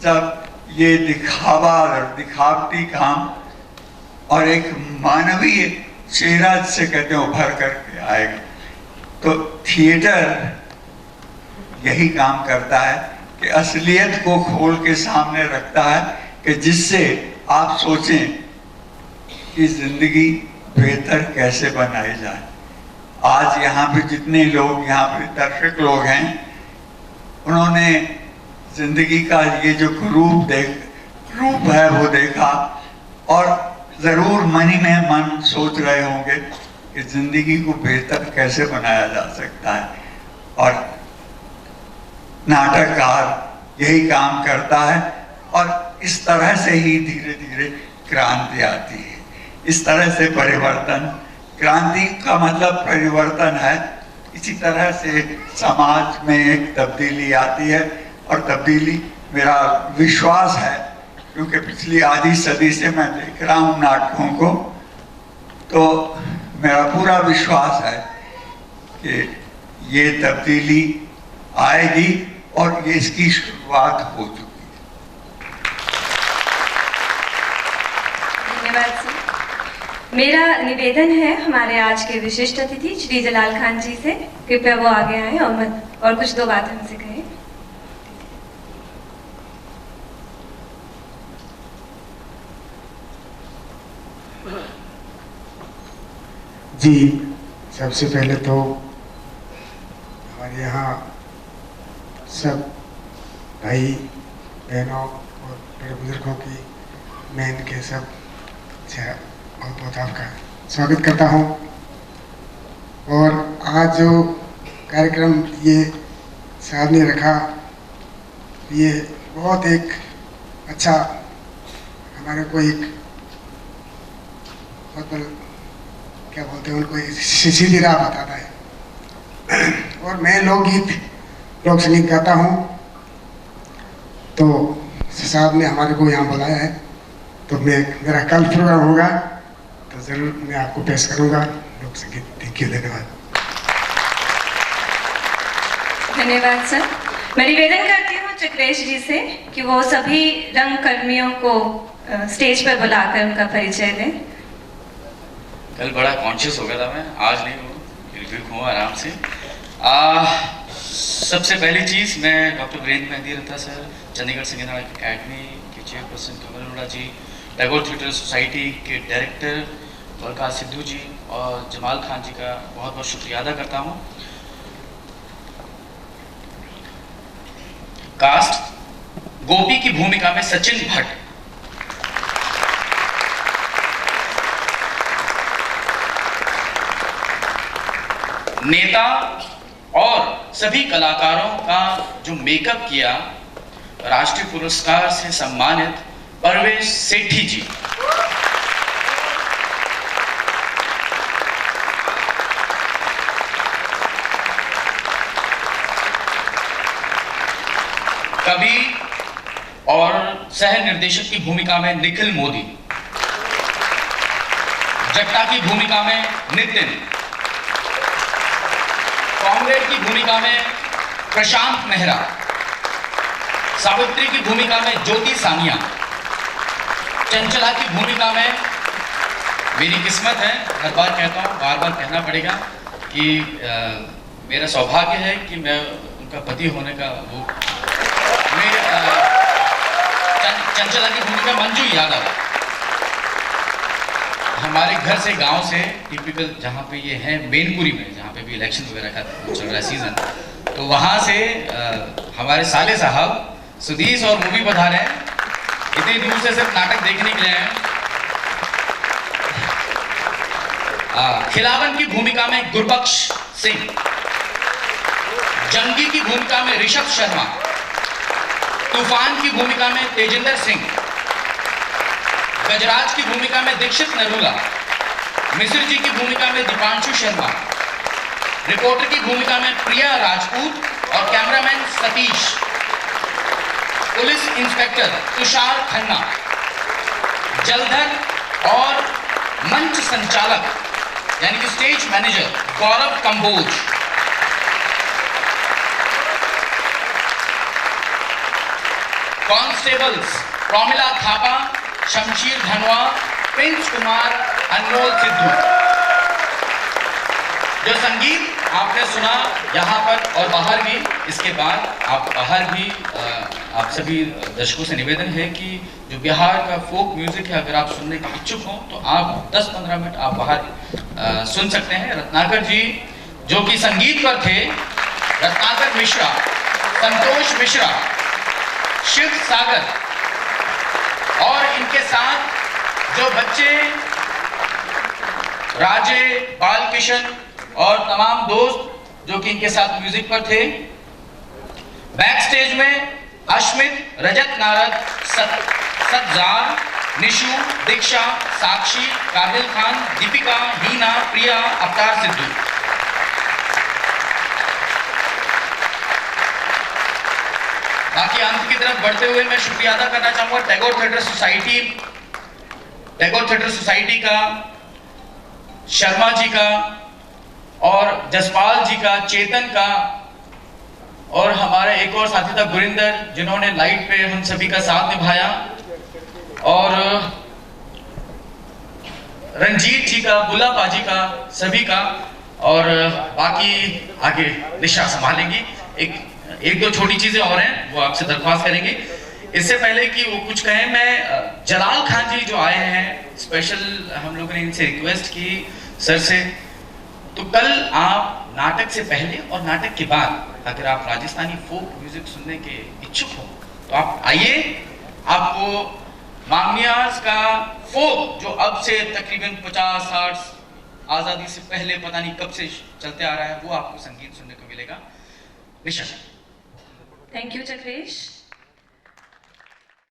जब ये दिखावा और दिखावटी काम और एक मानवीय चेहरा जिसे कहते हैं उभर करके आएगा। तो थिएटर यही काम करता है कि असलियत को खोल के सामने रखता है कि जिससे आप सोचें कि जिंदगी बेहतर कैसे बनाई जाए। आज यहाँ पे जितने लोग, यहाँ पे दर्शक लोग हैं, उन्होंने जिंदगी का ये जो रूप है वो देखा और जरूर मनी में मन सोच रहे होंगे कि जिंदगी को बेहतर कैसे बनाया जा सकता है, और नाटककार यही काम करता है। और इस तरह से ही धीरे धीरे क्रांति आती है, इस तरह से परिवर्तन, क्रांति का मतलब परिवर्तन है। इसी तरह से समाज में एक तब्दीली आती है, और तब्दीली मेरा विश्वास है, क्योंकि पिछली आधी सदी से मैं देख रहा हूँ नाटकों को, तो मेरा पूरा विश्वास है कि ये तब्दीली आएगी और ये इसकी शुरुआत हो चुकी है। धन्यवाद सर। मेरा निवेदन है हमारे आज के विशिष्ट अतिथि श्री जलाल खान जी से, कृपया वो आगे आए और कुछ दो बातें हमसे कहें। जी, सबसे पहले तो हमारे यहाँ सब भाई बहनों और बड़े बुजुर्गों की, मैं इनके सब से बहुत बहुत आपका स्वागत करता हूँ। और आज जो कार्यक्रम ये साहब ने रखा, ये बहुत एक अच्छा हमारे को एक बहुत क्या बोलते हैं उनको, सीधी राह बताता है। और मैं लोकगीत लोक संगीत गाता हूँ, तो साहब ने हमारे को यहाँ बुलाया है, तो मेरा कल प्रोग्राम होगा तो ज़रूर मैं आपको पेश करूँगा लोक संगीत। थैंक यू, धन्यवाद। धन्यवाद सर। मैं निवेदन करती हूँ चक्रेश जी से कि वो सभी रंग कर्मियों को स्टेज पर बुलाकर उनका परिचय दें। कल बड़ा कॉन्शियस हो गया था मैं, आज नहीं हूँ, फिर हूँ आराम से। सबसे पहली चीज़, मैं डॉक्टर वीरेंद्र मेहंदी रता सर, चंडीगढ़ संगीत नाटक अकेडमी के चेयरपर्सन कमल अरोड़ा जी, टैगोर थिएटर सोसाइटी के डायरेक्टर प्रकाश सिद्धू जी और जमाल खान जी का बहुत बहुत शुक्रिया अदा करता हूँ। कास्ट गोपी की भूमिका में सचिन भट्ट, नेता और सभी कलाकारों का जो मेकअप किया, राष्ट्रीय पुरस्कार से सम्मानित परवेश सेठी जी, कवि और सह निर्देशक की भूमिका में निखिल मोदी, जट्टा की भूमिका में नितिन, कॉमरेड की भूमिका में प्रशांत मेहरा, सावित्री की भूमिका में ज्योति सानिया, चंचला की भूमिका में मेरी किस्मत है, हर बार कहता हूँ, बार बार कहना पड़ेगा कि मेरा सौभाग्य है कि मैं उनका पति होने का वो चंचला की भूमिका मंजू यादव, हमारे घर से गांव से टिपिकल जहाँ पे ये है मेनपुरी में, जहाँ पे भी इलेक्शन वगैरह का चल रहा है सीजन, तो वहाँ से हमारे साले साहब सुधीश और वो भी पधारे हैं, इतनी दूर से सिर्फ नाटक देखने के लिए हैं। खिलावन की भूमिका में गुरबख्श सिंह, जंगी की भूमिका में ऋषभ शर्मा, तूफान की भूमिका में तेजिंदर सिंह, गजराज की भूमिका में दीक्षित नरूला, मिश्र जी की भूमिका में दीपांशु शर्मा, रिपोर्टर की भूमिका में प्रिया राजपूत और cameraman Satish, police inspector Tushar Khanna, Jaldhar और मंच संचालक यानी कि stage manager Gaurav Kamboj, constables Pramila Thapa, Shamsheer Dhanwa, Prince Kumar, अनमोल सिद्धू। जो संगीत आपने सुना यहाँ पर और बाहर भी, इसके बाद आप बाहर भी आप सभी दर्शकों से निवेदन है कि जो बिहार का फोक म्यूजिक है, अगर आप सुनने के इच्छुक हों तो आप 10-15 मिनट आप बाहर सुन सकते हैं। रत्नाकर जी जो कि संगीत पर थे, रत्नाकर मिश्रा, संतोष मिश्रा, शिव सागर और इनके साथ जो बच्चे राजे, बालकिशन और तमाम दोस्त जो कि इनके साथ म्यूजिक पर थे। बैक स्टेज में अश्मित, रजत नारद, सज्जार, निशु, दीक्षा, साक्षी, काबिल खान, दीपिका, हीना, प्रिया, अवतार सिद्धू। बाकी अंत की तरफ बढ़ते हुए मैं शुक्रिया अदा करना चाहूंगा टैगोर थिएटर सोसाइटी का, शर्मा जी का और जसपाल जी का, चेतन का और हमारे एक और साथी था गुरिंदर, जिन्होंने लाइट पे हम सभी का साथ निभाया, और रंजीत जी का, बुल्ला पाजी का, सभी का, और बाकी आगे निशा संभालेंगी। एक दो छोटी चीजें और हैं वो आपसे दरख्वास्त करेंगे। इससे पहले कि वो कुछ कहें, मैं जलाल खान जी जो आए हैं, स्पेशल हम लोगों ने इनसे रिक्वेस्ट की सर से, तो कल आप नाटक से पहले और नाटक के बाद अगर आप राजस्थानी फोक म्यूजिक सुनने के इच्छुक हो तो आप आइए आपको मांगनियाज का फोक जो अब से तकरीबन 50-60 आज़ादी से पहले पता नहीं कब से चलते आ रहा है, वो आपको संगीत सुनने को मिलेगा। निशा। Thank you Chakresh.